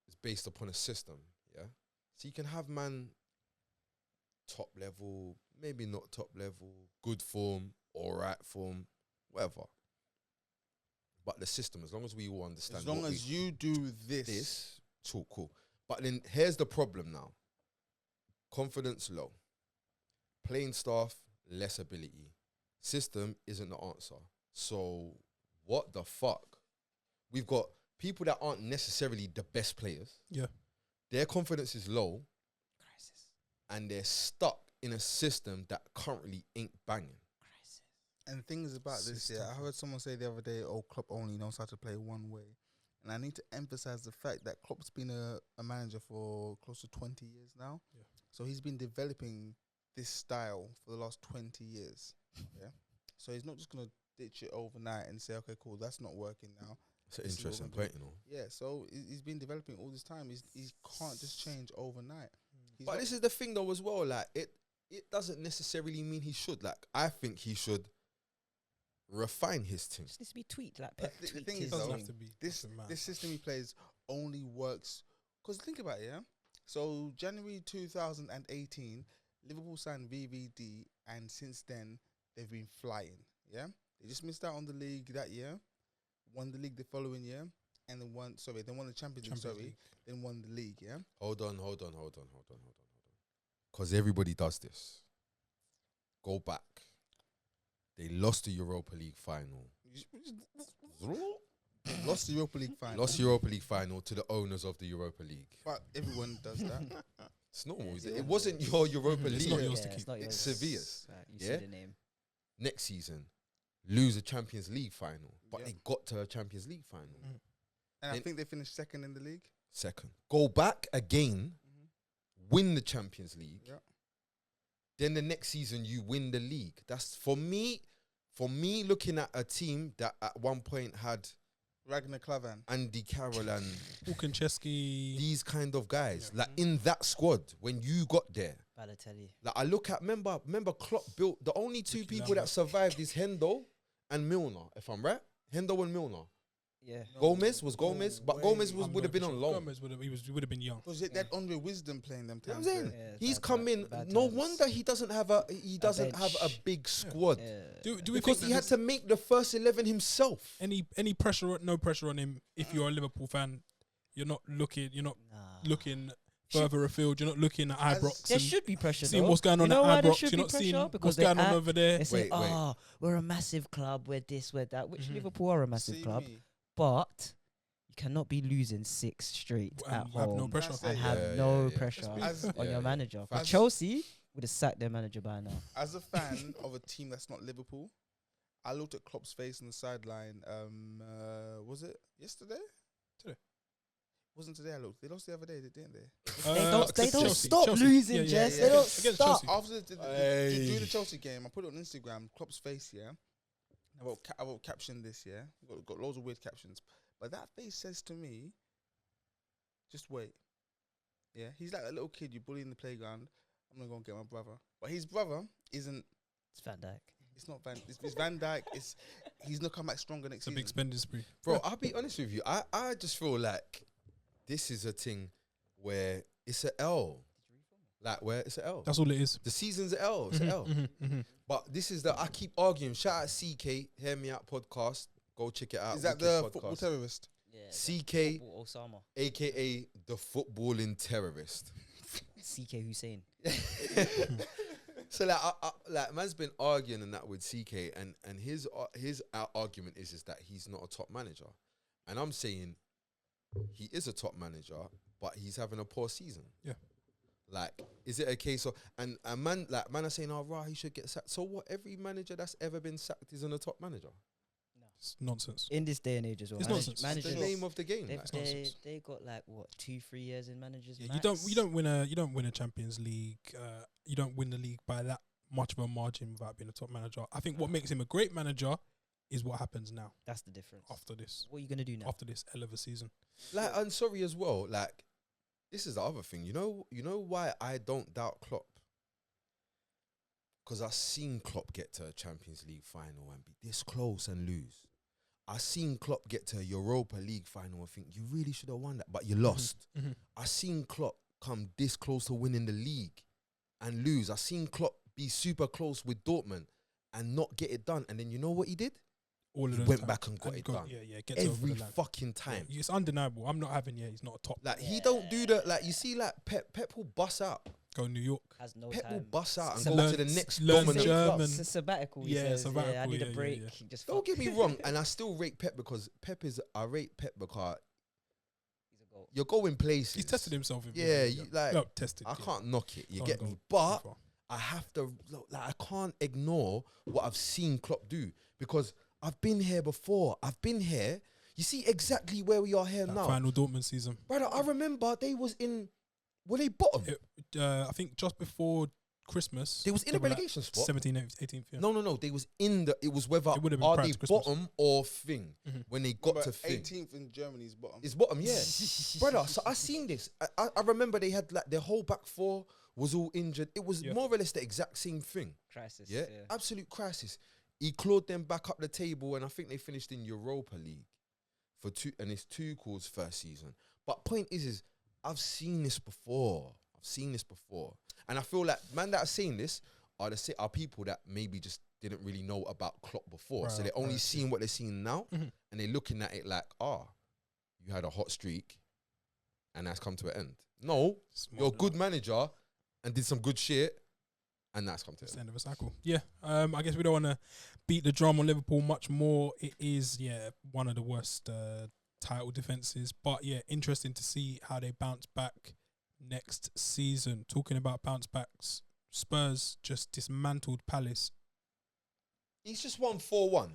is based upon a system, yeah. So you can have man top level, maybe not top level, good form, all right form, whatever. But the system, as long as we all understand,
As long
what
as you do this,
this, it's all cool. But then here's the problem now: confidence low, playing staff less ability, system isn't the answer. So what the fuck? We've got people that aren't necessarily the best players.
Yeah.
Their confidence is low,
Crisis.
and they're stuck in a system that currently ain't banging.
and things about this, yeah, I
System.
heard someone say the other day, "Oh, Klopp only knows how to play one way," And I need to emphasize the fact that Klopp's been a manager for close to 20 years now.
Yeah.
So he's been developing this style for the last 20 years. Yeah. So he's not just going to ditch it overnight and say, okay, cool, that's not working now.
It's an
This is what
interesting
we're
point, you know.
Yeah, so he's been developing all this time. He can't just change overnight. He's
But
not-
this is the thing though as well, like it doesn't necessarily mean he should. Like I think he should refine his team.
Just needs to be tweaked. Like
But
Pep
the
tweaked
thing
his
is,
Doesn't
though,
have to be
this
nothing mad.
this system he plays only works because think about it, yeah. So January 2018, Liverpool signed VVD, and since then they've been flying. Yeah, they just missed out on the league that year, won the league the following year, and then won the Champions League. Sorry, then won the league. Yeah,
Hold on. Because everybody does this. Go back. They lost the Europa League final.
lost the Europa League final.
Lost Europa League final to the owners of the Europa League.
But everyone does that.
It's normal.
Yeah,
is
it's
it? It
normal.
wasn't your Europa
It's
League.
not yours to
it's
keep.
not
It's
yours.
Sevilla's.
Right, you
Yeah?
see the name.
Next season, lose a Champions League final. But
Yeah.
they got to a Champions League final.
Mm.
And I
Then-
think they finished second in the league.
Second. Go back again, win the Champions League.
Yeah.
Then the next season you win the league. That's for me looking at a team that at one point had
Ragnar Klavan.
Andy Carroll and
Ukencheski.
these kind of guys.
Yeah.
Like in that squad, when you got there.
Balotelli.
Like I look at remember Klopp built the only two
Ricky
people
Lambert.
that survived is Hendo and Milner, if I'm right. Hendo and Milner.
Yeah.
Gomez was Gomez, but
way.
Gomez would have been on loan.
Gomez would have been young.
Because they had Andre Wisdom playing them
You know
times.
what I'm saying?
there.
Yeah,
He's
bad
come
ti-
in.
bad
No
times.
wonder he doesn't have a
bench.
big squad.
Yeah.
Do we
Because
think
he had to make the first 11 himself.
any pressure? No pressure on him. If you're a Liverpool fan, you're not looking further afield. You're not looking at Ibrox.
There
and
should be pressure.
seeing
though.
what's going on
You know why
at
there
Ibrox.
should
You're
be
not seeing
pressure?
what's
Because
going
they
on
act-
over there.
They say,
Wait.
we're a massive club. We're this, we're that. Which
Mhm.
Liverpool are a massive
See
club,
me?
but you cannot be losing 6 straight
And
at
have no
home
pressure.
That's
and
it.
have
Yeah,
no
yeah.
pressure
As-
on
Yeah,
your manager. For
As-
Chelsea, would have sacked their manager by now.
As a fan of a team that's not Liverpool, I looked at Klopp's face on the sideline. Was it yesterday?
Today.
Wasn't today I looked. They lost the other day, didn't they?
They don't
Chelsea.
stop
Chelsea.
losing,
Yeah, yeah,
Jess.
yeah.
They don't
Against
stop.
Chelsea.
After
Hey.
during the Chelsea game, I put it on Instagram. Klopp's face, yeah. I wrote caption this, yeah. Got loads of weird captions, but that face says to me, just wait. Yeah, he's like a little kid you bully in the playground. I'm gonna go and get my brother, but his brother isn't.
It's Van Dijk.
It's not Van. It's Van Dijk. He's not come back stronger next
It's a big
season.
spending spree.
Bro, I'll be honest with you. I just feel like this is a thing where it's an L. Like where it's an L.
That's all it is.
The season's an L. It's an L. But this is I keep arguing. Shout out CK, Hear Me Out podcast. Go check it out.
Is that
Wicked
the
podcast.
football terrorist?
Yeah,
CK,
football Osama.
aka the footballing terrorist.
CK Hussein.
So like man's been arguing and that with CK, and his argument is that he's not a top manager, and I'm saying he is a top manager, but he's having a poor season.
Yeah.
Like, is it a case of and man are saying, oh right, he should get sacked. So what? Every manager that's ever been sacked isn't a top manager.
It's nonsense.
In this day and age as well.
It's nonsense.
It's the name of the game.
They've,
like.
they got like what 2-3 years in managers.
Yeah,
max?
you don't win a Champions League. You don't win the league by that much of a margin without being a top manager. I think what makes him a great manager is what happens now
That's the difference.
after this
What are you gonna do now?
after this hell of a season.
Like, I'm sorry as well. Like, this is the other thing. You know why I don't doubt Klopp? Because I've seen Klopp get to a Champions League final and be this close and lose. I've seen Klopp get to a Europa League final and think, you really should have won that, but you lost. I've seen Klopp come this close to winning the league and lose. I've seen Klopp be super close with Dortmund and not get it done. And then you know what he did?
All of
He
those
went
times.
back and got it done.
Yeah, gets over
Every
the line.
fucking time.
Yeah, it's undeniable. I'm not having. Yeah, he's not a top.
Like, he don't do that. Like, you see, like, Pep will bust out.
Go New York.
Has no
Pep will
time.
bust out and
So
go to the next
learn
dominant
German.
club.
It's a sabbatical. He
Yeah,
says.
sabbatical,
Yeah, I need
yeah,
a
yeah,
break.
yeah.
Just
Don't
fuck.
get me wrong, and I still rate Pep because I rate Pep because
He's a goat.
you're going places.
He's tested himself.
Yeah, you, like,
no, tested.
I
yeah.
can't knock it. You
Can't
get
go
me?
too
But
far.
I have to, like, I can't ignore what I've seen Klopp do because I've been here before. I've been here. You see exactly where we are here
That
now.
final Dortmund season.
Brother, I remember they was in, were they bottom?
I think just before Christmas.
They was in a
were like
relegation spot.
17th, 18th. Yeah.
No. They was in the, it was whether
It would have been
are
prior
they
to Christmas.
bottom or thing when they got to thing.
18th in Germany's bottom.
It's bottom, yeah. Brother, so I seen this. I remember they had like their whole back four was all injured. It was more or less the exact same thing.
Crisis.
Yeah, absolute crisis. He clawed them back up the table, and I think they finished in Europa League for and it's Tuchel's first season. But point is I've seen this before. And I feel like man that are saying this are people that maybe just didn't really know about Klopp before. So they're only seeing what they're seeing now, and they're looking at it like, you had a hot streak, and that's come to an end. No, you're a good manager and did some good shit, and that's come to
the end of a cycle. Yeah, I guess we don't want to beat the drum on Liverpool much more. It is, one of the worst title defences. But yeah, interesting to see how they bounce back next season. Talking about bounce backs, Spurs just dismantled Palace.
He's just won 4-1.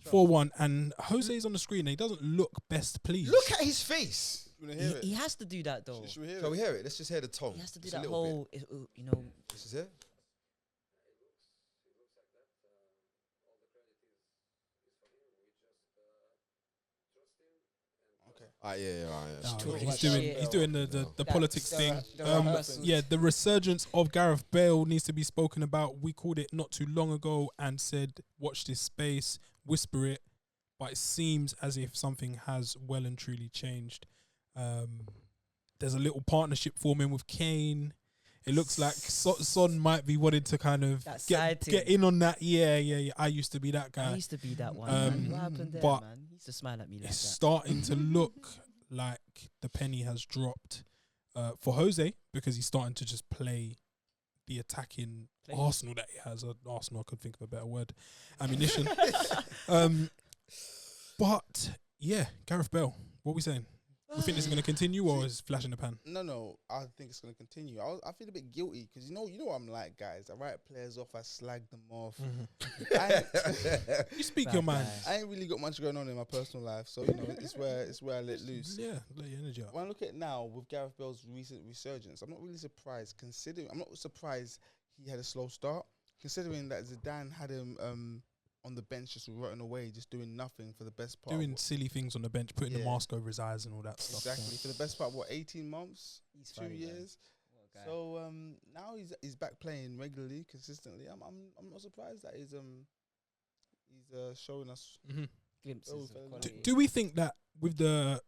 4-1, and Jose's on the screen and he doesn't look best pleased.
Look at his face.
He has to do that though.
Should we hear
Shall
it?
we hear it? Let's just hear the tone.
He has to do
just
that whole, you know.
This is it.
Yeah. He's doing the politics thing.
The
The resurgence of Gareth Bale needs to be spoken about. We called it not too long ago and said, watch this space, whisper it. But it seems as if something has well and truly changed. There's a little partnership forming with Kane. It looks like Son might be wanting to kind of get in on that. Yeah. I used to be that guy.
I used to be that one. Man. What happened there,
but
man? He used to smile at me like that.
It's starting to look like the penny has dropped for Jose, because he's starting to just play the attacking Arsenal that he has. Arsenal, I could think of a better word. Ammunition. But yeah, Gareth Bale, what are we saying? You think this is going to continue, or is it flash in the pan?
No. I think it's going to continue. I feel a bit guilty because you know what I'm like, guys. I write players off, I slag them off.
You speak your mind.
I ain't really got much going on in my personal life, so you know it's where I let loose.
Yeah, let your energy out.
When I look at it now with Gareth Bale's recent resurgence, I'm not really surprised. I'm not surprised he had a slow start, considering that Zidane had him on the bench just rotting away, just doing nothing for the best part.
Doing silly things on the bench, putting the mask over his eyes and all that stuff.
Exactly. For the best part, 18 months?
He's
2
funny,
years? So now he's back playing regularly, consistently. I'm not surprised that he's showing us
glimpses of quality.
Do we think that with the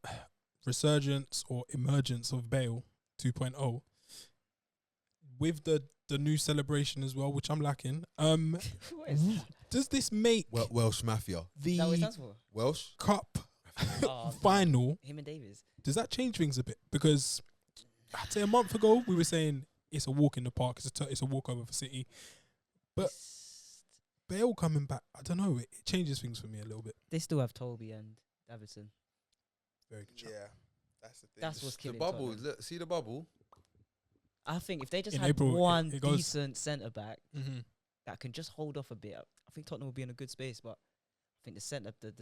resurgence or emergence of Bale 2.0, with the new celebration as well, which I'm lacking, does this make
Welsh Mafia?
Is that what it stands for?
Welsh
Cup final?
Him and Davies.
Does that change things a bit? Because I'd say a month ago we were saying it's a walk in the park, it's a walkover for City, but Bale coming back, I don't know, it changes things for me a little bit.
They still have Toby and Davidson.
Very good.
Yeah, that's the thing.
That's what's killing
the bubble.
Tottenham.
Look, see the bubble.
I think if they just
In
had
April,
one
it goes
decent centre back that can just hold off a bit, I think Tottenham will be in a good space. But I think the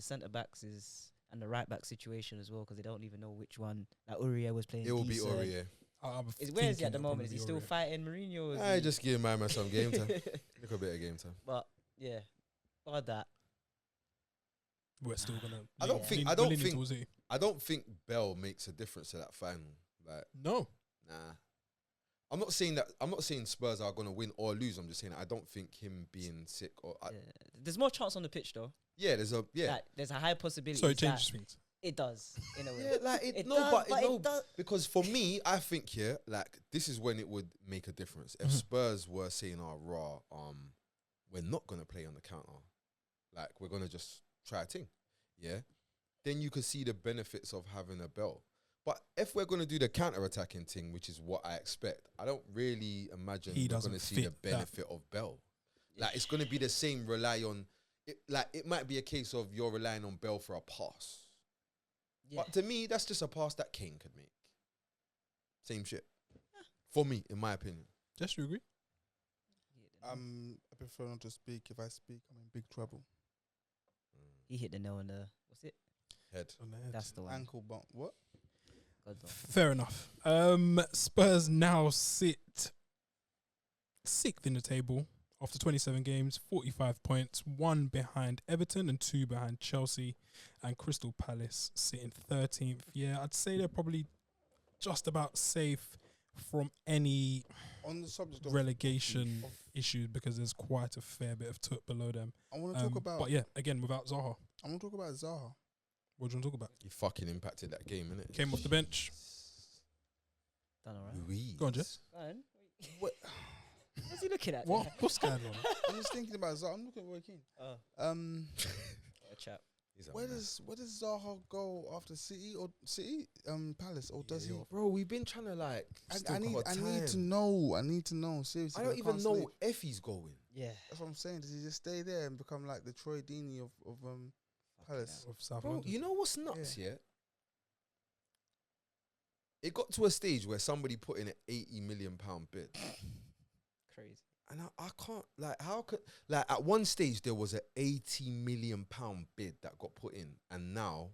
centre backs is and the right back situation as well, because they don't even know which one. Like Aurier was playing.
It will be
decent.
Aurier.
Where is he at the moment? Is he still fighting Mourinho?
I just give my man some game time. Look a bit of game time.
But yeah, about that.
We're still gonna.
I don't think Bell makes a difference to that final. Like
no,
nah. I'm not saying that. I'm not saying Spurs are gonna win or lose. I'm just saying I don't think him being sick or.
There's more chance on the pitch though.
Yeah, there's a
Like, there's a high possibility.
So it changes things.
It does in a way.
Yeah, like it does. Because for me, I think like this is when it would make a difference. If Spurs were saying, we're not gonna play on the counter, like we're gonna just try a thing, then you could see the benefits of having a Bell. But if we're gonna do the counter-attacking thing, which is what I expect, I don't really imagine we're gonna see the benefit of Bell. Like it's gonna be the same rely on it. Like it might be a case of you're relying on Bell for a pass. Yeah. But to me, that's just a pass that Kane could make. Same shit. Yeah. For me, in my opinion.
Just you agree?
I prefer not to speak. If I speak, I'm in big trouble.
He hit the nail on the... What's it?
Head.
On the head.
That's the one.
Ankle bump. What?
God, no.
Fair enough. Spurs now sit 6th in the table after 27 games, 45 points, 1 behind Everton and 2 behind Chelsea, and Crystal Palace sitting 13th. Yeah, I'd say they're probably just about safe from any
On the subject of
relegation issues because there's quite a fair bit of toot below them.
I want to talk about.
But yeah, again, without Zaha.
I want to talk about Zaha.
What do you want to talk about?
He fucking impacted that game, innit?
Came off the bench.
Done all right.
Ruiz.
Go on, Jess.
Go on.
What?
What's he looking at?
What? What's going on?
I'm just thinking about Zaha. I'm looking at Roy Keane.
Oh, chap.
He's a
Where
man.
does Zaha go after City or Palace or does he?
Bro, we've been trying to like.
I need to know. I need to know. Seriously,
I don't even
can't
know
sleep.
if he's going.
Yeah.
That's what I'm saying. Does he just stay there and become like the Troy Deeney of Palace?
Of South
Bro,
London.
you know what's nuts? Yeah. It got to a stage where somebody put in an £80 million bid,
Crazy.
and I can't like how could like at one stage there was an £80 million bid that got put in, and now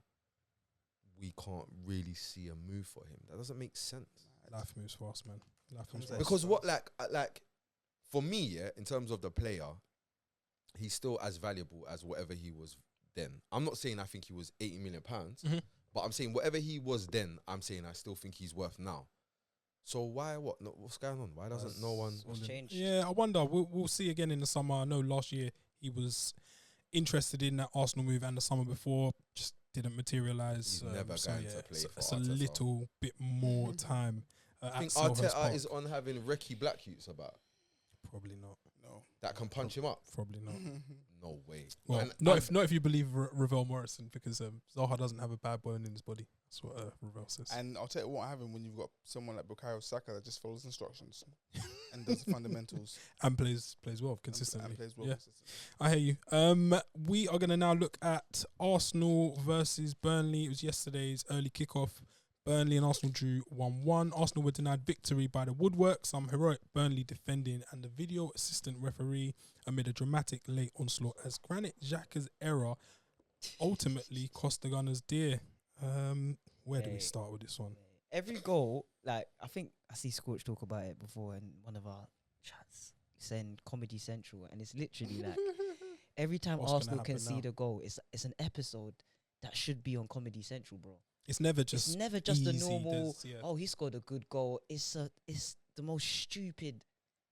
we can't really see a move for him. That doesn't make sense.
Life moves fast, man. Life moves fast.
Because what like for me, yeah, in terms of the player, he's still as valuable as whatever he was then. I'm not saying I think he was £80 million,
Mhm.
but I'm saying whatever he was then, I'm saying I still think he's worth now. So why what? No, what's going on? Why doesn't no one?
What's changed?
Yeah, I wonder. We'll see again in the summer. I know last year he was interested in that Arsenal move, and the summer before just didn't materialise.
He's never going to play
it's,
for
it's a
Arteta.
little bit more time.
I think
at Selhurst
Arteta
Park.
is on having Recce Black youths about
Probably not.
No.
that can punch him up.
Probably not.
No way.
Well,
And
not if you believe Ravel Morrison, because Zaha doesn't have a bad bone in his body. That's what Ravel says.
And I'll tell you what happened when you've got someone like Bukayo Saka that just follows instructions and does the fundamentals
And plays well
and
consistently.
plays well
Yeah.
consistently.
I hear you. We are going to now look at Arsenal versus Burnley. It was yesterday's early kickoff. Burnley and Arsenal drew 1-1. Arsenal were denied victory by the woodwork. Some heroic Burnley defending and the video assistant referee amid a dramatic late onslaught as Granit Xhaka's error ultimately cost the Gunners dear. Where do we start with this one?
Every goal, like I think I see Scorch talk about it before in one of our chats, saying Comedy Central, and it's literally like every time
What's gonna
Arsenal
happen
concede
now?
a goal, it's an episode that should be on Comedy Central, bro.
It's never just
It's never just the
easy,
normal.
there's- yeah.
Oh, he scored a good goal. It's the most stupid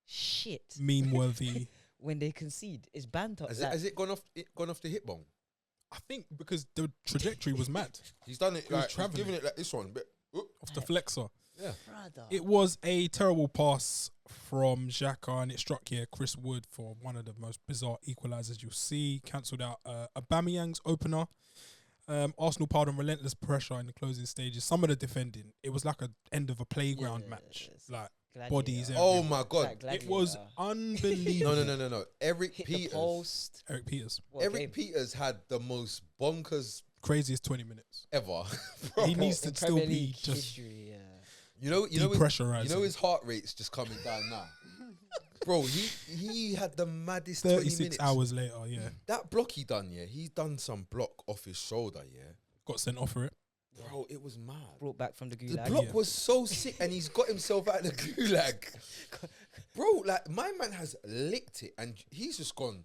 shit
meme-worthy.
when they concede. It's banter.
Has it gone off the hip bone?
I think because the trajectory was mad
He's done it.
He was
Like, he's
travelling.
giving it like this one, but
off the flexor.
yeah.
brother.
It was a terrible pass from Xhaka, and it struck Chris Wood for one of the most bizarre equalisers you'll see. Cancelled out Aubameyang's opener. Arsenal piled on relentless pressure in the closing stages. Some of the defending, it was like a end of a playground match.
Yes.
Like
Gladiator.
bodies
Oh
everywhere.
my god.
Like
It was
Gladiator.
unbelievable.
No. Eric
Hit the
Peters.
post.
Eric Peters,
What a
Eric
game.
Peters had the most bonkers
craziest 20 minutes.
ever.
He needs to
In
still
Premier
be
League
just
history, yeah.
you know
depressurizing.
his heart rate's just coming down now. Bro, he had the maddest 20
36
minutes.
hours later, yeah,
That block he done, yeah, he's done some block off his shoulder, yeah.
got sent off for it.
Bro, it was mad.
Brought back from the
The
gulag.
block
Yeah.
was so sick, and he's got himself out of the gulag. Bro, like, my man has licked it, and he's just gone.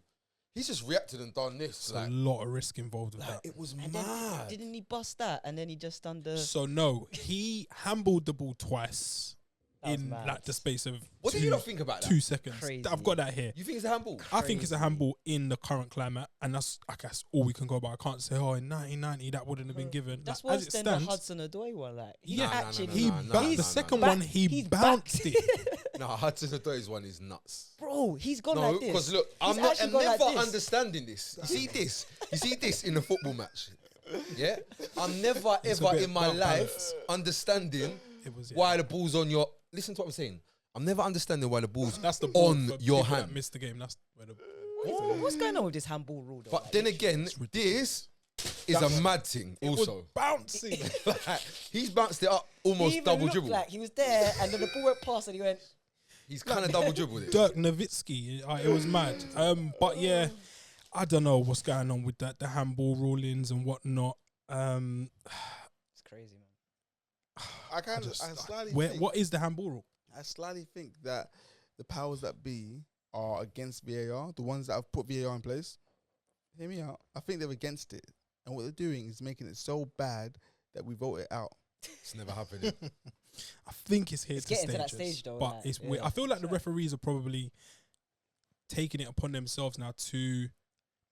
He's just reacted and done this.
There's
Like,
a lot of risk involved with
like,
that.
it was
And then
mad.
didn't he bust that? And then he just done the.
So no, he handballed the ball twice
That was
in
mad.
like the space of
What do you not think about that?
2 seconds.
Crazy.
I've got that here.
You think it's a handball?
I think it's a
Crazy.
handball in the current climate, and that's I guess all we can go by. I can't say, oh, in 1990 that wouldn't have been given.
That's
Like, as
worse
it
than
stands,
the Hudson Odoi one. Like he
Yeah.
actually,
he
Nah,
the second
nah.
one he
He's
bounced
back.
it.
No, Hudson Odoi's one is nuts.
bro, he's gone
No,
like this.
because look,
He's
I'm
actually gone
never
like this.
understanding this. You see this? You see this in a football match? Yeah? I'm never
It's a
ever
bit
in my
about
life
balance.
understanding
It was
why the ball's on your. Listen to what I'm saying. I'm never understanding why the ball's
That's the ball
on
for
your
people that
hand.
missed the game. That's where the
What's going on with this handball rule? Though?
But
Like,
then
literally.
again,
It's ridiculous.
this is a mad thing
it was
also.
bouncing.
Like, he's bounced it up
he
almost
even
double
looked
dribble.
like he was there, and then the ball went past, and he went.
He's kind of double dribbled it.
Dirk Nowitzki. It was mad. But yeah, I don't know what's going on with that, the handball rulings and whatnot.
It's crazy, man.
What is the handball rule?
I slightly think that the powers that be are against VAR, the ones that have put VAR in place. Hear me out. I think they're against it. And what they're doing is making it so bad that we vote it out.
It's never happening.
I think it's here
It's
to
getting
stay.
to that stage though.
But
like,
it's weird. I feel like the referees are probably taking it upon themselves now to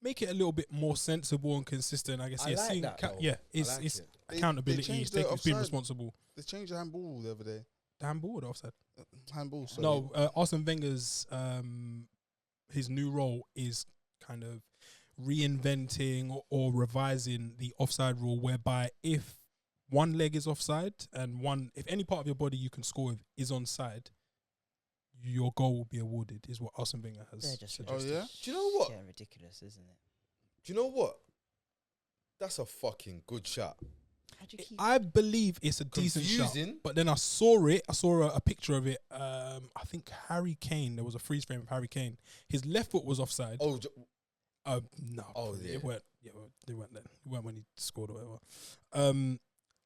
make it a little bit more sensible and consistent. I guess.
I like that, though.
It's
like
it's
it.
accountability.
changed
It's
the
being
offside.
responsible.
They changed the handball rule the other day.
The handball or the offside?
Handball, sorry.
No, Arsene Wenger's his new role is kind of reinventing or revising the offside rule, whereby if one leg is offside and if any part of your body you can score with is onside, your goal will be awarded. Is what Arsene Wenger has
They're just
suggested.
Oh, yeah?
Do you know what?
getting ridiculous, isn't it?
Do you know what? That's a fucking good shot.
How do you keep?
I believe it's a decent shot.
Confusing.
But then I saw it. I saw a picture of it. I think Harry Kane. There was a freeze frame of Harry Kane. His left foot was offside.
Oh,
No.
Oh, yeah.
It weren't. Yeah, they weren't then. It weren't when he scored or whatever.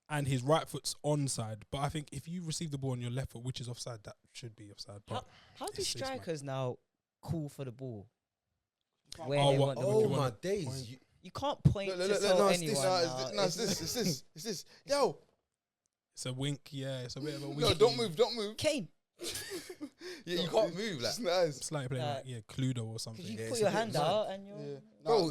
And his right foot's onside. But I think if you receive the ball on your left foot, which is offside, that should be offside. But
How do
it's mad.
strikers now call for the ball?
can't-
Where
Oh,
they
what-
want the
oh,
ball.
my
want-
days.
point.
You can't point
Look,
to
look,
tell
no, it's
anyone.
this,
now.
It's this. Yo,
it's a wink. Yeah, it's a bit of a wink.
no, don't move.
Kane,
Yeah, you can't move. Like,
It's nice.
It's like playing like Cluedo or something.
because you
Yeah,
put
it's
your
a bit
hand
mad.
out and you're
Yeah.
bro,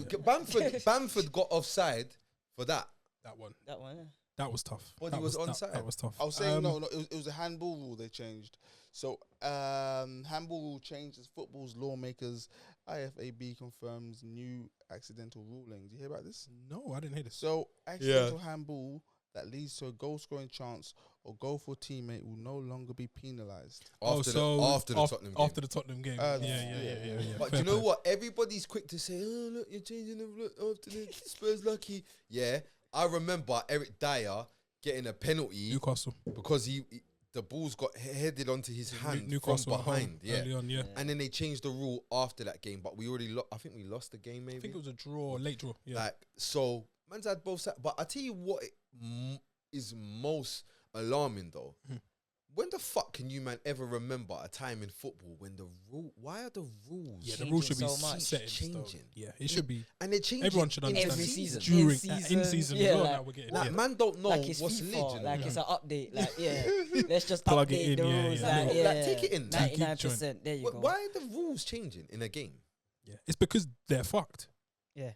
Yeah.
Bamford got offside for that.
That one.
that one. Yeah.
That was tough.
Body
That
was
that-
onside.
That was tough.
I was saying no. It was a handball rule they changed. So handball rule changed as football's lawmakers. IFAB confirms new accidental ruling. Did you hear about this?
No, I didn't hear this.
So accidental handball that leads to a goal scoring chance or goal for teammate will no longer be penalised.
After the Tottenham game.
After the Tottenham game.
Yeah.
Yeah.
But
Fair
do you know
play.
what? Everybody's quick to say, "Oh, look, you're changing the look after the Spurs lucky." Yeah, I remember Eric Dyer getting a penalty
Newcastle.
because the ball's got headed onto his hand
Newcastle
from
at home
behind. Yeah,
early on, yeah.
and then they changed the rule after that game. But we already, I think we lost the game. Maybe
I think it was a draw, late draw. Yeah.
like so. Man's had both sides. But I tell you what is most alarming though. When the fuck can you man ever remember a time in football when the rule? Why are the rules?
Yeah, the
changing
rules should be
so much.
set in stone.
Changing.
Yeah, it should be.
And they change
Everyone
it
should
in
understand
every
this.
season.
During
In
in season
season,
as
yeah,
well.
like-
Now we're getting
Like
yeah.
man don't know
Like it's
what's
FIFA,
legend.
like it's an update. Like let's just
Plug it
update
in,
the
yeah,
rules.
yeah.
Like,
Like, take it in.
Take it,
99%. There you go.
Why are the rules changing in a game?
Yeah, it's because they're fucked.
Yeah.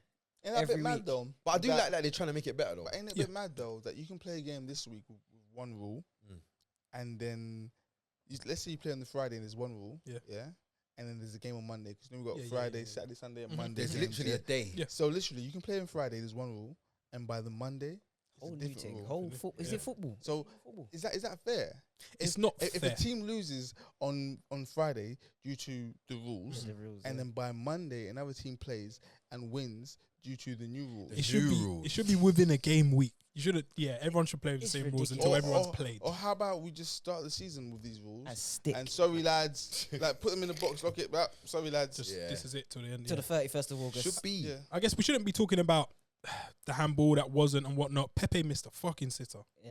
Ain't that a
Every
bit mad
week.
though?
But I do
That-
like that they're trying to make it better though.
But ain't it a
Yeah.
bit mad though that you can play a game this week with one rule, and then let's say you play on the Friday and there's one rule,
Yeah.
and then there's a game on Monday because then we got
Yeah, yeah,
Friday,
yeah, yeah.
Saturday, Sunday, and
Mhm.
Monday.
There's
games,
literally
yeah?
a day.
Yeah.
So literally, you can play on Friday. There's one rule, and by the Monday, it's
Whole
a
new
different
thing.
rule.
Whole is
Yeah.
it football?
So
Football.
is that fair?
It's
If-
not
if
fair.
a team loses on Friday due to the rules,
The rules,
and
yeah.
then by Monday another team plays and wins due to the new rules.
It should
new
be.
rules.
It should be within a game week. You should. Yeah, everyone should play with the
It's
same rules
ridiculous.
until everyone's played.
Or how about we just start the season with these rules?
And stick
And sorry lads, like put them in the box, lock it back. Sorry lads.
Just
Yeah.
this is it till the end.
to
yeah.
the 31st of August.
Should be.
Yeah.
I guess we shouldn't be talking about the handball that wasn't and whatnot. Pepe missed a fucking sitter.
Yeah.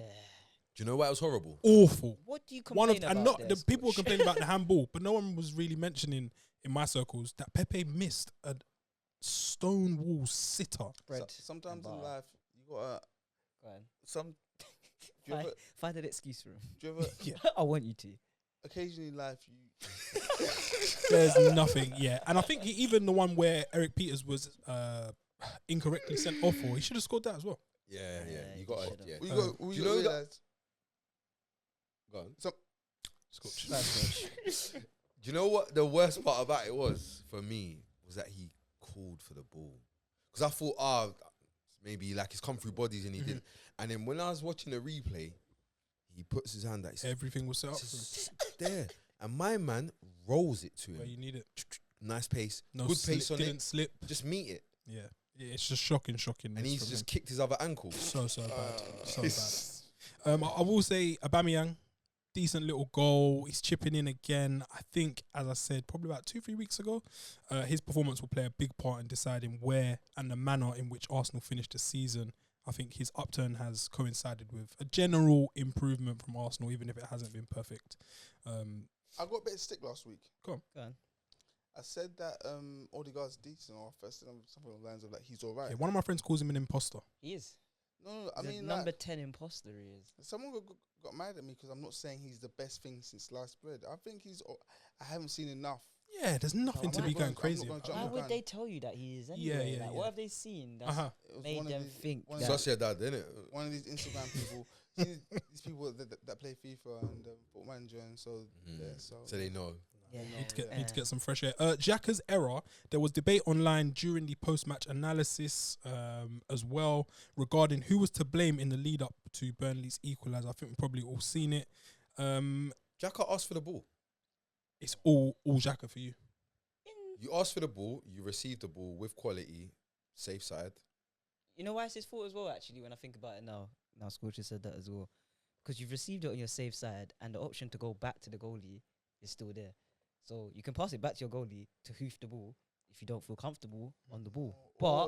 Do you know why it was horrible?
Awful.
What do you
One
complain
of and
about?
not
there,
the people were
Scotch?
complaining about the handball, but no one was really mentioning in my circles that Pepe missed a stone wall sitter.
Bread.
Sometimes
and
in
butter.
life you gotta
Go on.
some. Do you
Find,
ever,
find an excuse for him.
do you ever
Yeah.
I want you to.
occasionally in life you
There's nothing. Yeah, and I think even the one where Eric Peters was incorrectly sent off for, he should have scored that as well.
Yeah,
Yeah,
yeah.
you
You got
should've.
to. Yeah.
we
Uh,
got
do
we
you
got
know that-
realize
Go on.
Scotch.
Do you know what the worst part about it was for me was that he called for the ball because I thought maybe like he's come through bodies and he did, and then when I was watching the replay, he puts his hand out. He said,
Everything was set up
"It's
for him.
just there," and my man rolls it to
Where
him.
you need it.
Nice pace,
No
good
slip,
pace on
didn't
it.
slip.
Just meet it,
Yeah, it's just shocking.
and
miss
he's
from
just
him.
kicked his other ankle.
so bad, so bad. I will say Aubameyang, decent little goal. He's chipping in again. I think, as I said, probably about 2-3 weeks ago, his performance will play a big part in deciding where and the manner in which Arsenal finished the season. I think his upturn has coincided with a general improvement from Arsenal, even if it hasn't been perfect.
I got a bit of stick last week.
Go on.
I said that Odegaard's decent, or first something along the lines of like he's alright.
Yeah, one of my friends calls him an imposter.
He is.
No, I
He's
mean
a number
like,
10 imposter. He is.
someone got mad at me because I'm not saying he's the best thing since sliced bread. I think I haven't seen enough.
Yeah, there's nothing to be going crazy
gonna
about.
jump
Why
the
would
gun.
they tell you that he is?
Yeah,
Anyway?
yeah,
Like,
yeah.
What have they seen that's
It was
made
one of
them
these-
think
one
that?
of
Sociedad, innit?
One of these Instagram people, these people that play FIFA and Football Manager, and so
So they know.
Yeah,
Need to get some fresh air. Xhaka's error. There was debate online during the post-match analysis as well regarding who was to blame in the lead-up to Burnley's equaliser. I think we've probably all seen it.
Xhaka asked for the ball.
It's all Xhaka for you.
You asked for the ball, you received the ball with quality, safe side.
You know why it's his fault as well, actually, when I think about it now. Now, Scorcher said that as well. Because you've received it on your safe side, and the option to go back to the goalie is still there. So you can pass it back to your goalie to hoof the ball if you don't feel comfortable on the ball. But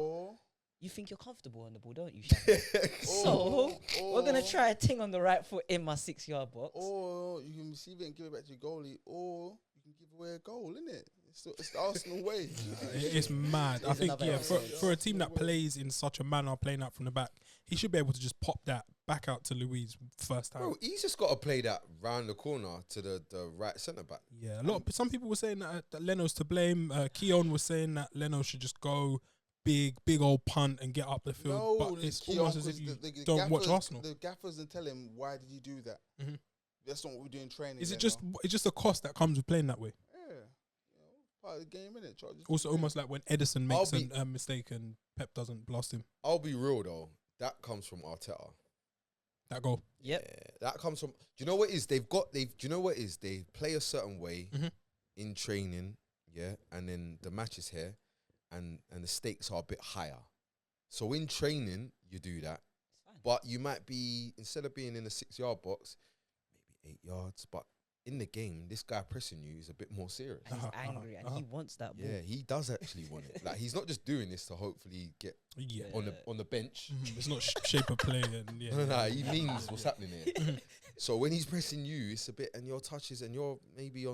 you think you're comfortable on the ball, don't you, Shaq? So we're going to try a thing on the right foot in my 6-yard box.
Or you can receive it and give it back to your goalie, or you can give away a goal, innit? It's the Arsenal way.
It's mad. I
It's
think,
another
yeah,
episode.
for a team that plays in such a manner, playing out from the back, he should be able to just pop that back out to Luiz first time.
Bro, he's just got to play that round the corner to the right centre back.
Yeah, some people were saying that Leno's to blame. Keon was saying that Leno should just go big old punt and get up the field. But it's almost as if you don't watch Arsenal.
The gaffers and tell him, why did you do that?
Mm-hmm.
That's not what we do in training.
Is it just it's just a cost that comes with playing that way?
Yeah. Part of the game, innit?
Also, almost like when Edison makes a mistake and Pep doesn't blast him.
I'll be real though, that comes from Arteta.
That goal.
Yep.
Yeah, that comes from. Do you know what it is? Do you know what it is? They play a certain way in training, yeah, and then the match is here, and the stakes are a bit higher. So in training, you do that, but you might be, instead of being in the 6-yard box, maybe 8 yards, but in the game, this guy pressing you is a bit more serious.
And he's angry and he wants that ball.
Yeah, he does actually want it. Like, he's not just doing this to hopefully get on the bench.
It's not shape of play and
No, he means what's happening here. So when he's pressing you, it's a bit, and your touches, and you're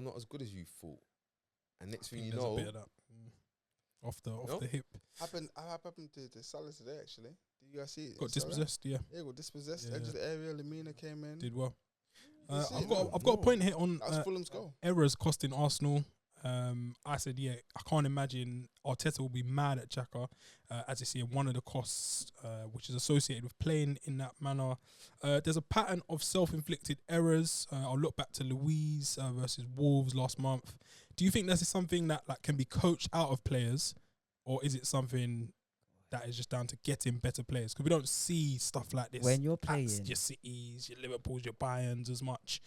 not as good as you thought. And next thing you
there's
know,
a bit of that off the hip.
happened to Salah today, actually. Did you guys see it?
Got dispossessed. Yeah,
got dispossessed.
Yeah.
Edge of the area, Lamina came in.
did well.
You see
I've
it?
got a point here on
That was Fulham's goal.
errors costing Arsenal. I said, I can't imagine Arteta will be mad at Xhaka, as you see one of the costs which is associated with playing in that manner. There's a pattern of self-inflicted errors. I'll look back to Luiz versus Wolves last month. Do you think this is something that can be coached out of players, or is it something that is just down to getting better players? Because we don't see stuff like this
When you're
at
playing
your Cities, your Liverpools, your Bayerns as much.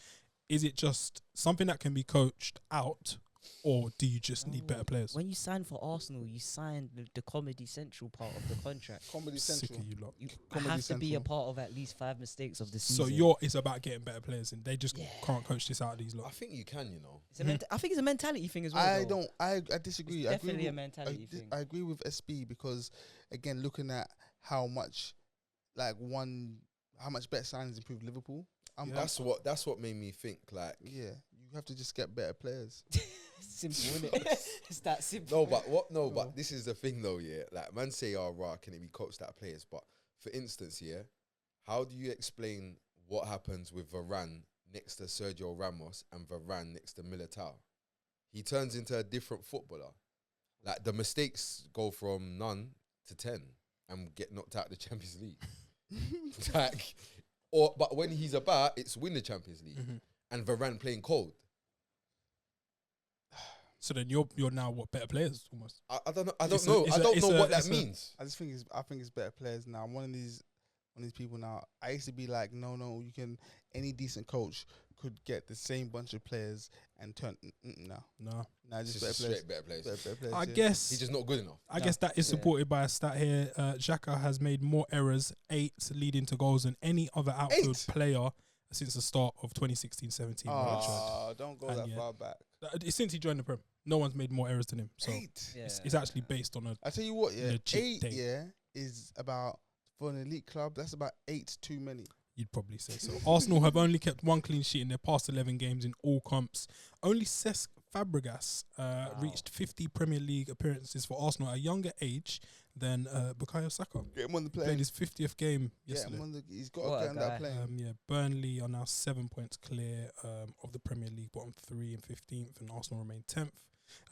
Is it just something that can be coached out, or do you just need better players?
When you signed for Arsenal, you signed the Comedy Central part of the contract.
Comedy
Sick
Central.
of you lot.
You
Comedy
have to be a
Central.
part of at least 5 mistakes of the
So
season.
it's about getting better players, and they just can't coach this out of these
I
lot.
think you can, you know.
It's I think it's a mentality thing as well.
I
though.
disagree.
It's
I agree
definitely a
with-
mentality thing.
I agree with SB because, again, looking at how much better signings improved Liverpool.
That's what made me think, like,
Yeah, you have to just get better players.
Simple, isn't it? It's that simple.
but this is the thing though, yeah. Like, man say, can it be coached out of players? But for instance, yeah, how do you explain what happens with Varane next to Sergio Ramos and Varane next to Militao? He turns into a different footballer. Like, the mistakes go from none to 10 and get knocked out of the Champions League. But when he's about, it's win the Champions League. And Varane playing cold.
So then you're now better players almost.
I don't know. I
It's
don't know what that
it's
means.
I think it's better players now. I'm one of these people now. I used to be like, no, you can. Any decent coach could get the same bunch of players and turn. No, just better players.
Better players.
Better players.
I
yeah.
guess
He's just not good enough.
I guess that is supported by a stat here. Xhaka has made more errors, 8 leading to goals, than any other outfield
8?
player since the start of 2016-17.
Don't go
And
that
yeah.
far back.
Since he joined the Prem, no one's made more errors than him. So
8.
Yeah.
it's actually based on a
I tell you what, yeah,
legit
8,
date.
yeah, is about for an elite club, that's about 8 too many.
You'd probably say so. Arsenal have only kept 1 clean sheet in their past 11 games in all comps. Only Cesc Fabregas reached 50 Premier League appearances for Arsenal at a younger age than Bukayo Saka.
Get him on the plane.
Played his 50th game
Yeah,
yesterday.
he's got
What
to
a
get on that
guy.
plane.
Burnley are now 7 points clear of the Premier League, bottom 3 and 15th, and Arsenal remain 10th.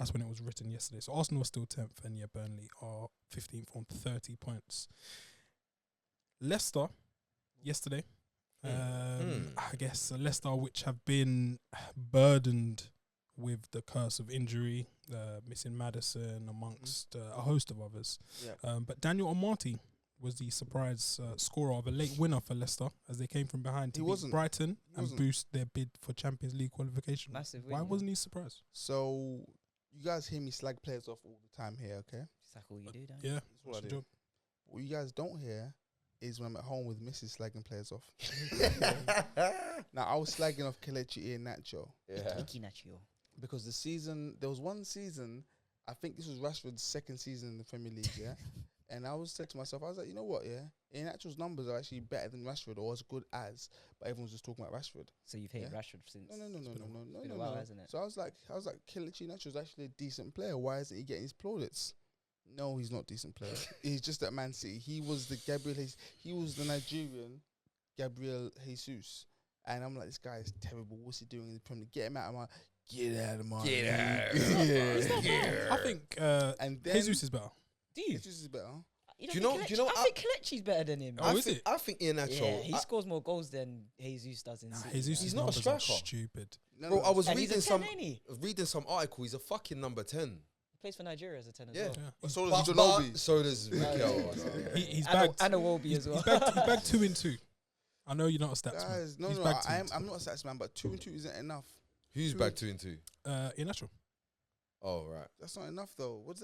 That's when it was written yesterday. So Arsenal are still 10th, and Burnley are 15th on 30 points. Leicester, yesterday, I guess Leicester, which have been burdened with the curse of injury, missing Maddison amongst a host of others.
Yeah.
But Daniel Amati was the surprise scorer of a late winner for Leicester as they came from behind to beat Brighton and boost their bid for Champions League qualification.
Massive win.
Why
yeah.
wasn't he surprised?
So you guys hear me slag players off all the time here, okay?
It's like all you do, don't you?
Yeah,
That's what I
it's a
do.
job.
What you guys don't hear is when I'm at home with Mrs. slagging players off. Now, I was slagging off Kelechi and Nacho
Iki Nacho.
because there was one season, I think this was Rashford's second season in the Premier League, yeah? And I was said to myself, I was like, you know what, yeah? Iheanacho's numbers are actually better than Rashford or as good as, but everyone's just talking about Rashford.
So you've hated
Yeah.
Rashford since.
No.
It's been a while, hasn't it?
So I was like, Kelechi Iheanacho's actually a decent player. Why isn't he getting his plaudits? No, he's not a decent player. He's just at Man City. He was the Nigerian Gabriel Jesus. And I'm like, this guy is terrible. What's he doing in the Premier League? Get him out of my league.
I think
And then
Jesus is better.
Do you?
Jesus is better.
You
Do you
don't
know-
think
do you know
I think Kelechi's better than him.
Oh, is it?
I think Iheanacho.
Yeah, he scores more goals than Jesus does in City.
Jesus
He's
is
not a
numbers are
striker.
stupid.
Bro, I was
And he's a
reading
10, ain't he?
reading some article. He's a fucking number 10.
He plays for Nigeria as a 10 as
Yeah.
well.
Yeah.
So
But-
does Janobi.
but so does Mikel.
He's
And
bagged.
a Wobie as well.
He's bagged 2 in 2. I know you're not a stats man.
Guys, no,
He's
no,
bagged 2 in 2.
I'm not a stats man, but 2 and 2 isn't enough.
Who's back 2 and 2?
Iheanacho.
Oh right.
That's not enough, though. What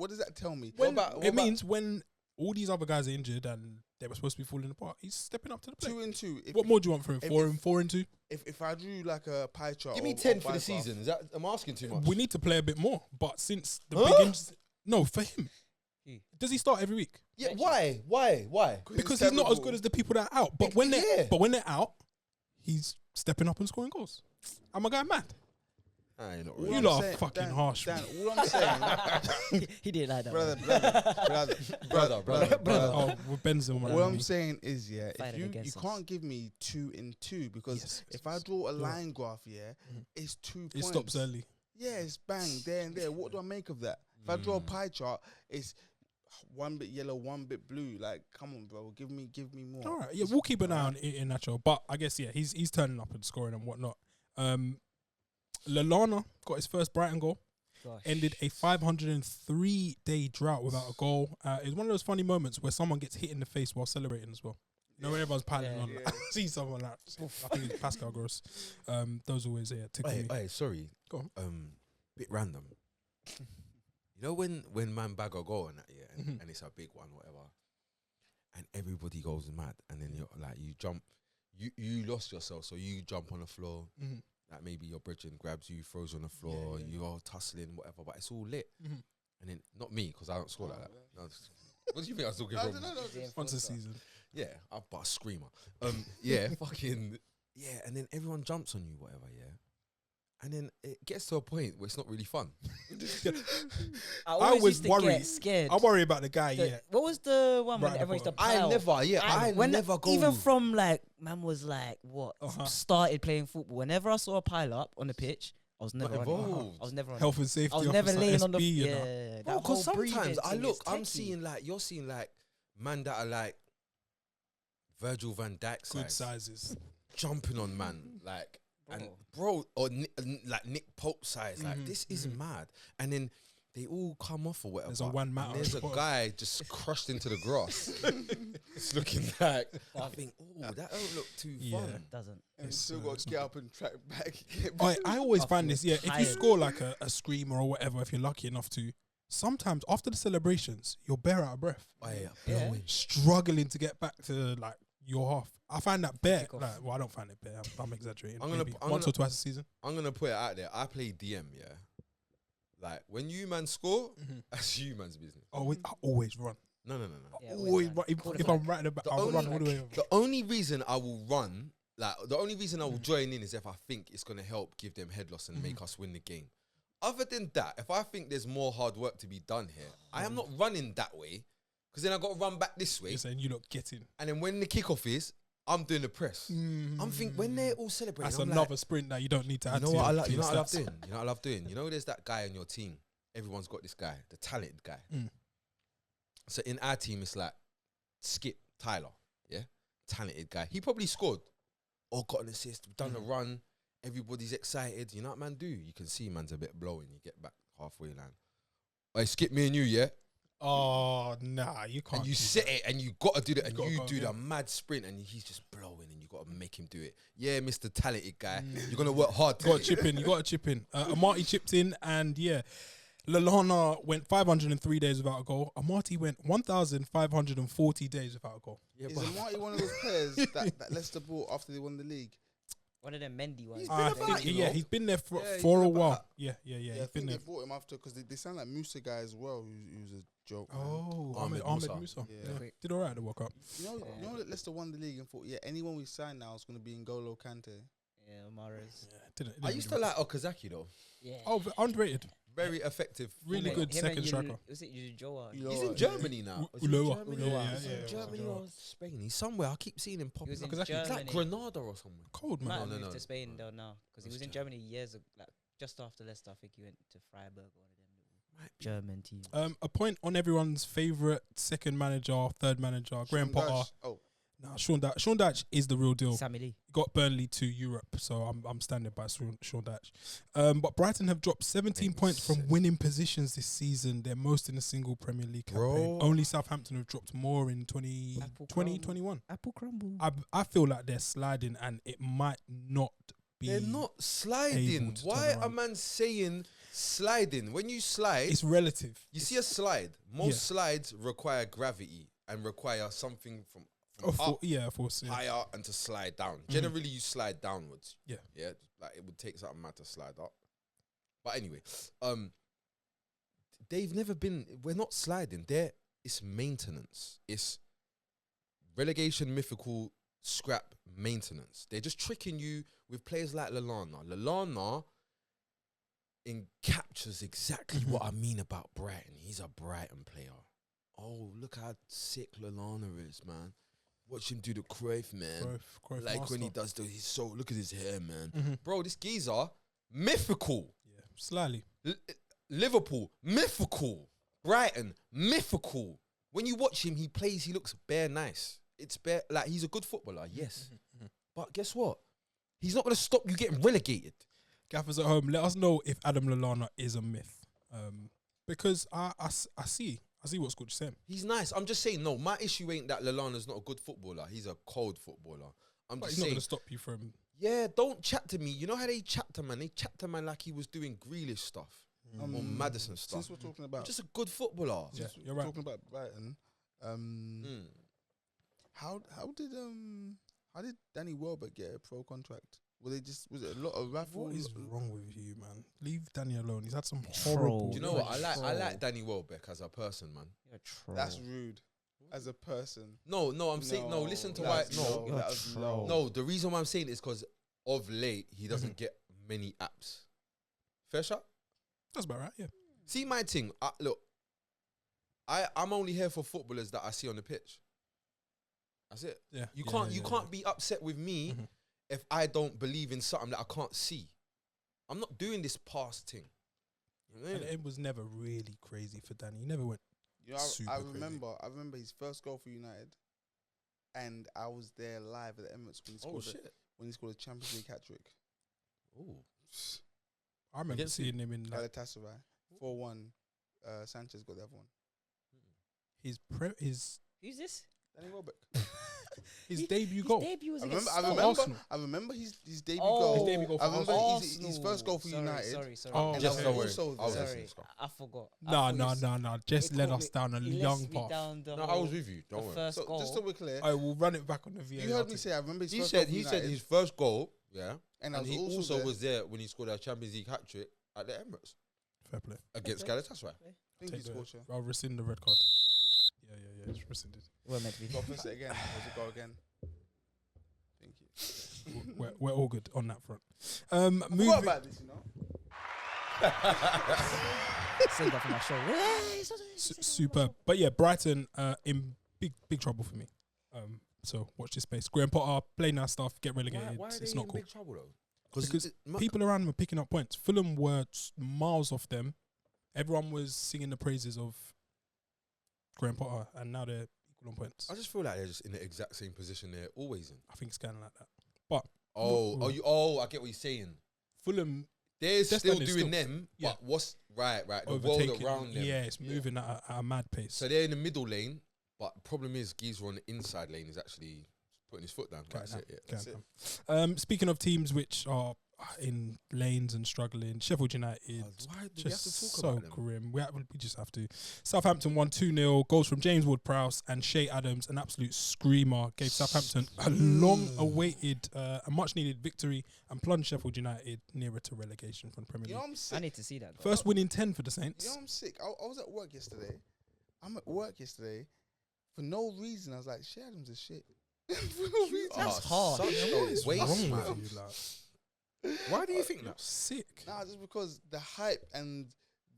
does that tell me?
It means when all these other guys are injured and they were supposed to be falling apart, he's stepping up to the plate.
2 and 2.
What more do you want from him?
if-
4 and 2?
If I drew like a pie chart,
Give me
or
10 for
pie
the
graph,
season. Is that I'm asking too much?
We need to play a bit more. But since the
Huh?
big injuries, no, for him.
Who?
Does he start every week?
Yeah. Why?
Because he's not as good as the people that are out. But when they're out, he's stepping up and scoring goals. Am I going mad?
I ain't not
All
really.
You
I'm
lot are
saying-
fucking
Dan,
harsh,
Dan,
man.
all I'm saying,
He didn't like that.
Brother.
Oh, with Benzema.
all I'm saying is, yeah,
Fighting
if you
against us.
can't give me 2 and 2 because
Yes,
if I draw a
yeah.
line graph, yeah,
Mhm.
it's 2
It
points.
stops early.
Yeah, it's bang there and there. What do I make of that? If I draw a pie chart, it's one bit yellow, one bit blue. Like, come on, bro, give me more.
All right, yeah, we'll keep an eye on Iheanacho. But I guess, yeah, he's turning up and scoring and whatnot. Lallana got his first Brighton goal.
Gosh.
Ended a 503-day drought without a goal. It's one of those funny moments where someone gets hit in the face while celebrating as well. You know, when everyone's piling
Yeah.
on.
Yeah.
I see someone like, I think it's Pascal Gross. Those always, tickle me.
Hey, sorry.
Go on.
Bit random. You know when man bag a goal and that, yeah,
Mhm.
and it's a big one, whatever, and everybody goes mad, and then you're like, you jump, you lost yourself, so you jump on the floor.
Mhm.
Like maybe your brethren grabs you, throws you on the floor,
Yeah.
you're tussling, whatever, but it's all lit.
Mhm.
And then not me, because I don't score like that. No, what do you think I was talking
I
from?
don't know.
Once a season.
Yeah, I'm but a screamer. Yeah, fucking yeah, and then everyone jumps on you, whatever, yeah. And then it gets to a point where it's not really fun.
I
always
always used to
worry.
get scared.
I worry about the guy,
The-
yeah.
What was the one when
Right at the
everyone used to
bottom.
I
pile?
never go.
Even from like man was like what
Uh-huh.
started playing football. Whenever I saw a pile up on the pitch, I was never
Not
on it.
involved.
I was never on it.
Health and safety
I was never
officer,
laying on the
SB, you know.
yeah.
Bro,
that
because
whole breathing
sometimes I
thing
look,
is
I'm
techie.
seeing like you're seeing like man that are like Virgil van Dijk
Good
size,
sizes.
jumping on man like and
Bro.
bro or like Nick Pope size. Like
Mhm,
this is
mhm.
mad. And then they all come off or whatever.
There's a one mat
and
on
there's
the
a
bottom.
guy just crushed into the grass. It's looking like I think, oh, that don't look too
Yeah.
fun.
Doesn't.
And
It's,
still
it's
got to get up and track back.
I always
I
find
feel
this, yeah, if you
tired.
score like a screamer or whatever, if you're lucky enough to, sometimes after the celebrations, you're bare out of breath.
Oh, yeah,
Yeah.
blowing.
Struggling to get back to like your half. I find that bare.
Kick off.
Like, well, I don't find it bare. I'm exaggerating.
I'm gonna-
Maybe
I'm
once
gonna-
or twice a season.
I'm gonna put it out there. I play DM, yeah. Like when you man score,
Mhm.
that's you man's business.
I always run.
No.
Yeah,
Oh,
always run.
if
Quarterback.
I'm right about,
The
I'll
only-
run all the way over.
The only reason I will run, like the only reason I will join in is if I think it's gonna help give them head loss and make us win the game. Other than that, if I think there's more hard work to be done here, I am not running that way because then I got to run back this way.
You're saying you not getting.
And then when the kickoff is, I'm doing the press. I'm thinking when they're all celebrating,
That's
I'm
another
like,
sprint that you don't need to
you
add
know
to
what I
your-
like?
to
You know
your
what I love
stats.
doing? You know what I love doing? You know, there's that guy on your team. Everyone's got this guy, the talented guy. So in our team, it's like Skip Tyler, yeah, talented guy. He probably scored or got an assist, done a run. Everybody's excited. You know what man do? You can see man's a bit blowing. You get back halfway line. Hey, Skip, me and you, yeah.
Oh nah, you can't.
And you
do
set
that.
it, and you got to do that, and
gotta
you
go,
do
yeah.
the mad sprint, and he's just blowing, and you got to make him do it. Yeah, Mr. Talented guy, you're gonna work hard.
Got to
today.
chip in. You got to chip in. Amati chipped in, and yeah, Lallana went 503 days without a goal. Amati went 1,540 days without a goal.
Yeah,
Is
but
Amati one of those players that Leicester bought after they won the league?
One of them Mendy ones.
He's
I
been
think,
about, you
yeah,
know.
he's been there
Yeah, he's
for
been
a
about.
while. Yeah,
I
he's
think
been
they
there.
bought him after because they sound like Musa guy as well, who's a joke. man.
Oh,
Ahmed
Ahmed
Musa.
Musa.
Yeah.
Yeah. Did all right at the World Cup.
You know that Leicester won the league and thought, yeah, anyone we sign now is going to be N'Golo Kante.
Yeah, Mahrez.
Yeah, didn't
I used to like Okazaki though.
Yeah.
Oh, underrated.
Very effective.
Really
Him
good
and- him
second
and
striker.
Was it Joa?
You know
He's
what,
in Germany now.
U-
Is he in
Ulloa.
Germany?
Ulloa,
He's
yeah,
in
yeah,
Germany
Ulloa.
or Spain. He's somewhere. I keep seeing him
He
popping
was
up.
in
Okazaki.
It's like
Germany.
Granada or somewhere.
Cold
Might
man.
have
no,
moved
no.
to Spain though now because he
That's
was in
Germany.
Germany years ago, like just after Leicester. I think he went to Freiburg, one of them little German teams.
A point on everyone's favourite second manager, third manager, Graham
Sean
Potter.
Dyche. Oh,
Nah, Sean Dyche is the real deal.
Sammy Lee.
Got Burnley to Europe, so I'm standing by Sean Dyche. But Brighton have dropped 17 points from winning positions this season. They're most in a single Premier League campaign.
Bro.
Only Southampton have dropped more in 2021.
Apple crumble.
I feel like they're sliding, and it might not be.
They're not
able
sliding.
to
Why
turn
a
around.
man saying sliding? When you slide,
It's relative.
you see a slide. Most
Yeah.
slides require gravity and require something from
Of
up,
course. Yeah.
higher, and to slide down. Generally, you slide downwards.
Yeah.
Yeah. Like it would take something mad to slide up. But anyway, they've never been. We're not sliding. It's maintenance. It's relegation, mythical scrap maintenance. They're just tricking you with players like Lallana. Lallana captures exactly what I mean about Brighton. He's a Brighton player. Oh, look how sick Lallana is, man. Watch him do the Cruyff, man.
Cruyff
Like when he
master.
does he's so, look at his hair, man.
Mhm.
Bro, this geezer, mythical.
Yeah, slightly.
Liverpool, mythical. Brighton, mythical. When you watch him, he plays, he looks bare nice. It's bare, like he's a good footballer, yes. But guess what? He's not going to stop you getting relegated.
Gaffers at home, let us know if Adam Lallana is a myth. Because I see what Scott's saying.
He's nice. I'm just saying, no, my issue ain't that Lallana's not a good footballer. He's a cold footballer. I'm
But
just
he's not
saying,
going to stop you from.
yeah, don't chat to me. You know how they chat to man? They chat to man like he was doing Grealish stuff or Maddison stuff.
since we're talking about
Just a good footballer.
Yeah,
since
you're
we're
right.
talking about Brighton, how did Danny Welbeck get a pro contract? Was it a lot of raffle?
What is wrong with you, man? Leave Danny alone. He's had some
Troll.
horrible.
Do you know
You're
what?
a
I
troll.
like Danny Welbeck as a person, man.
You're a troll.
That's rude. As a person,
No, I'm saying no. Listen to why.
that's
No,
low,
You're
that
a
was
troll.
low.
no. The reason why I'm saying it is because of late he doesn't get many apps. Fair shot.
That's about right. Yeah.
See my thing. Look, I'm only here for footballers that I see on the pitch. That's it.
Yeah.
You
yeah,
can't
yeah,
you
yeah.
can't be upset with me if I don't believe in something that I can't see. I'm not doing this past thing. You know what I
And
mean?
it was never really crazy for Danny. He never went.
You know,
Super
I
crazy.
remember his first goal for United, and I was there live at the Emirates when he
Oh
scored
shit.
when he scored a Champions League hat trick.
Ooh.
I remember
Against
seeing him in like
Galatasaray, 4-1. Sanchez got the other one.
his
Who's this?
Danny Welbeck.
his debut
His
goal.
debut was
I
against
remember.
Stoke.
Arsenal.
I remember his debut
Oh,
goal.
His debut goal for
I remember
Arsenal.
his first goal for
Sorry,
United.
Sorry.
Oh,
And
Just
I
don't
was
worry.
also
I was
there.
listening.
Sorry, I forgot.
No. Just
He
let
caught
us
me-
down a
he
young
lets me
path.
down the
No, I
whole-
was with you. Don't
the
worry.
first
So
goal.
just so we're clear,
I will run it back on the VAR.
you heard me say I remember his
He
first
said
goal for
he said
United,
his first goal, yeah,
and
and
I
he
was
also
there.
was there when he scored a Champions League hat trick at the Emirates
Fair play.
against
Okay.
Galatasaray.
Thank you, Scorcher.
I'll rescind the red card. Yeah. it's rescinded.
We're meant to be.
Go first again. Does it go again? Thank you.
We're all good on that front.
What
Moving.
about this, you know?
Save that for my show.
Superb. But yeah, Brighton in big trouble for me. So watch this space. Graham Potter, play nice stuff, get relegated.
Why are they
It's
in
not cool.
big trouble though?
Because people around them are picking up points. Fulham were miles off them. Everyone was singing the praises of Graham Potter, and now they're equal on points.
I just feel like they're just in the exact same position they're always in.
I think it's kind of like that. But
I get what you're saying.
Fulham
They're still
standard
doing
still-
them,
yeah.
but what's right? The world
overtaking.
around them.
Yeah, it's moving at a mad pace.
So they're in the middle lane, but the problem is Geezer on the inside lane is actually putting his foot down. That's it. Yeah.
Can't
That's it.
come. Speaking of teams which are in lanes and struggling, Sheffield United.
Why do we have
Just
to talk
so
about them?
grim. We just have to. Southampton won 2-0. Goals from James Ward-Prowse and Shea Adams. An absolute screamer. Gave Southampton a long-awaited, a much-needed victory and plunged Sheffield United nearer to relegation from the Premier
You
League.
know I'm
I
sick.
need to see that.
First win in 10 for the
You know
Saints.
I'm sick. I was at work yesterday. I'm at work yesterday. For no reason, I was like, Shea Adams is shit. For no reason.
That's hard.
Such a
What's
waste,
wrong
man.
with you, like?
Why do you think that?
Sick.
Nah, just because the hype and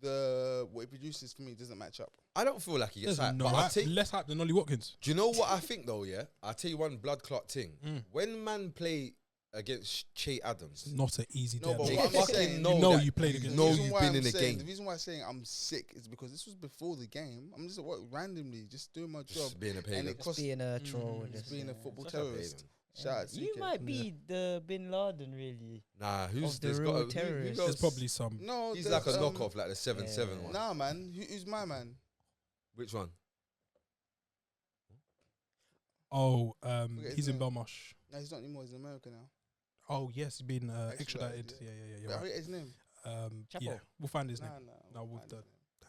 the what he produces for me doesn't match up.
I don't feel like he gets
There's
hype.
no
But I'll
hype.
tell you,
Less hype than Ollie Watkins.
do you know what I think though? Yeah, I'll tell you one blood clot thing.
Mm.
When man play against Che Adams,
Not an easy
No,
day.
but
they
what I'm
fucking
saying-
know,
You know
that
you played against
know
him.
reason
you've
why
been
I'm
in the
saying-
game.
The reason why I'm saying I'm sick is because this was before the game. I'm just at work randomly, just doing my job.
Just being a
And
pagan.
it
Just
cost
being a troll.
Mm.
and
just being a football
Such a
terrorist.
pagan.
Shout out to
You
CK.
might be the Bin Laden, really.
Nah, who's
Of the
there's
real
got a, who
terrorists.
goes-
There's probably some.
No,
He's
there's,
like a knockoff, like the 7-7
yeah.
one.
Nah, man. Who's my man?
Which one?
Oh,
Forget his
he's in
name.
Belmarsh.
No, he's not anymore. He's in America now.
Oh yes, he's been
Extradited,
extradited. Yeah,
I
you're right.
forget his name.
Chapo.
Yeah, we'll find his
Nah,
name.
nah.
No,
we'll
with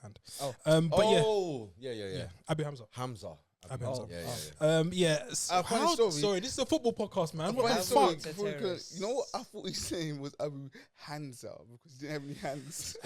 find his
the
name.
hand. But yeah,
Oh, yeah.
Abi Hamza.
Hamza.
Abi
Oh,
Hamza.
Yeah.
Funny story.
Sorry, this is a football podcast, man. What
Funny
the
story,
fuck?
They're
before
terrorists.
you know what? I thought his name was Abu Hansa because he didn't have any hands.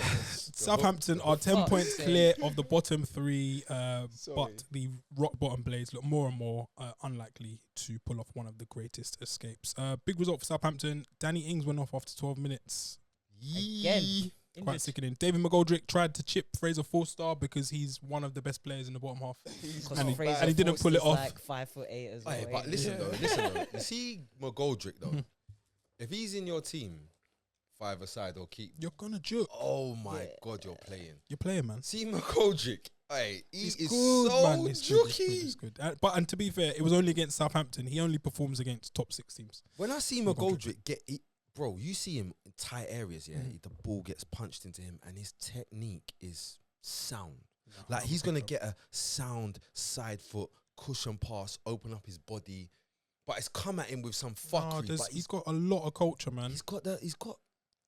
Southampton are 10
fuck's
points
sake.
clear of the bottom three,
Sorry.
but the rock bottom Blades look more and more unlikely to pull off one of the greatest escapes. Big result for Southampton. Danny Ings went off after 12 minutes.
Again.
Quite
Injured.
sickening. David McGoldrick tried to chip Fraser 4-star because he's one of the best players in the bottom half.
Because
And he-
Fraser
and he didn't pull it
Forster's
off.
Like 5'8" as well.
Hey, but
ain't he?
listen though. You see McGoldrick though. If he's in your team, 5 aside or keep.
You're gonna joke.
Oh my
Yeah.
God, you're playing.
You're playing, man.
See McGoldrick. Hey, he
He's
is
good,
so
man. It's good, it's good,
jokey.
it's good. But to be fair, it was only against Southampton. He only performs against top 6 teams.
When I see McGoldrick bro, you see him in tight areas, yeah.
Mhm.
The ball gets punched into him, and his technique is sound.
No,
Like
I'm
he's
not
gonna
saying
get a sound side foot cushion pass, open up his body, but it's come at him with some
that. Nah,
fuckery. But
he's got a lot of culture, man.
he's got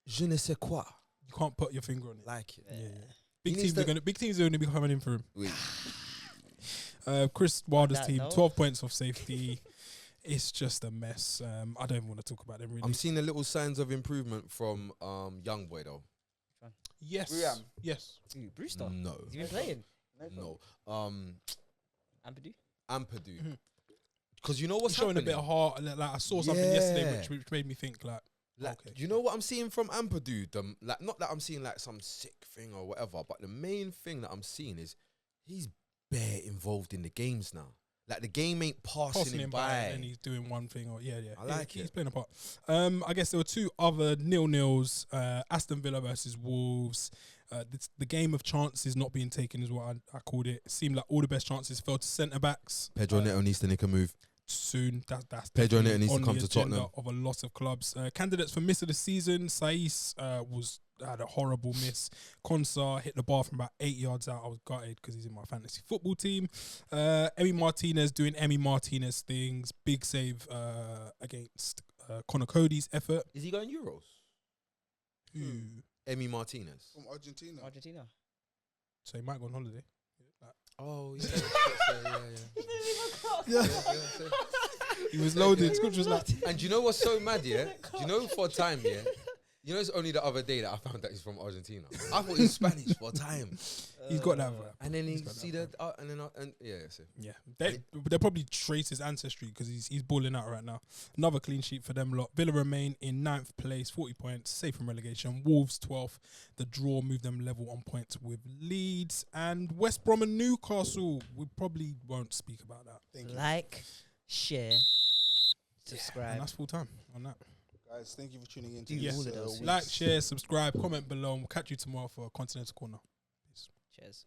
je ne sais quoi,
You can't put your finger on it.
like it.
Yeah.
He needs to-
Big teams are going to be coming in for him.
Wait,
Chris Wilder's
That
team,
note.
12 points off safety. It's just a mess. I don't even want to talk about them really.
I'm seeing the little signs of improvement from Young Boy though.
yes,
William.
yes.
Ooh, Brewster.
No,
Has he been playing?
no.
Ampadu?
Ampadu.
Mhm.
Because you know
He's
what's
showing
happening.
a bit of heart. Like I saw something yesterday
Yeah.
which made me think like,
Like,
okay.
you know what I'm seeing from Ampadu? Like, not that I'm seeing like some sick thing or whatever, but the main thing that I'm seeing is he's bare involved in the games now. Like the game ain't passing him by.
and he's doing one thing or yeah.
I like
He's
it.
playing a part. I guess there were 2 other 0-0s. Aston Villa versus Wolves. The game of chances not being taken is what I called it. It seemed like all the best chances fell to centre backs.
Pedro Neto needs to nick a move.
Soon, that's
Pedro
definitely
Neto needs to
on
come
the
to
agenda
Tottenham.
of a lot of clubs. Candidates for miss of the season: Saiss had a horrible miss. Konsa hit the bar from about 8 yards out. I was gutted because he's in my fantasy football team. Emi Martinez doing Emi Martinez things. Big save against Conor Cody's effort.
Is he going Euros?
Who?
Emi Martinez.
From Argentina.
Argentina.
So he might go on holiday.
Oh
He was loaded. Scripture was like,
And you know what's so mad, yeah? Do you know for a time, yeah? You know, it's only the other day that I found that he's from Argentina. I thought he's Spanish for a time.
He's got that vibe.
And then
He's
you
got
see
that
that, and then yeah, so.
Yeah, they probably trace his ancestry because he's balling out right now. Another clean sheet for them lot. Villa remain in 9th place, 40 points, safe from relegation. Wolves 12th. The draw moved them level on points with Leeds. And West Brom and Newcastle. We probably won't speak about that.
Like, share, subscribe.
And that's full time on that.
Guys, thank you for tuning in to
Yeah.
this.
All of those.
Like, share, subscribe, comment below. And we'll catch you tomorrow for Continental Corner. Peace.
Cheers.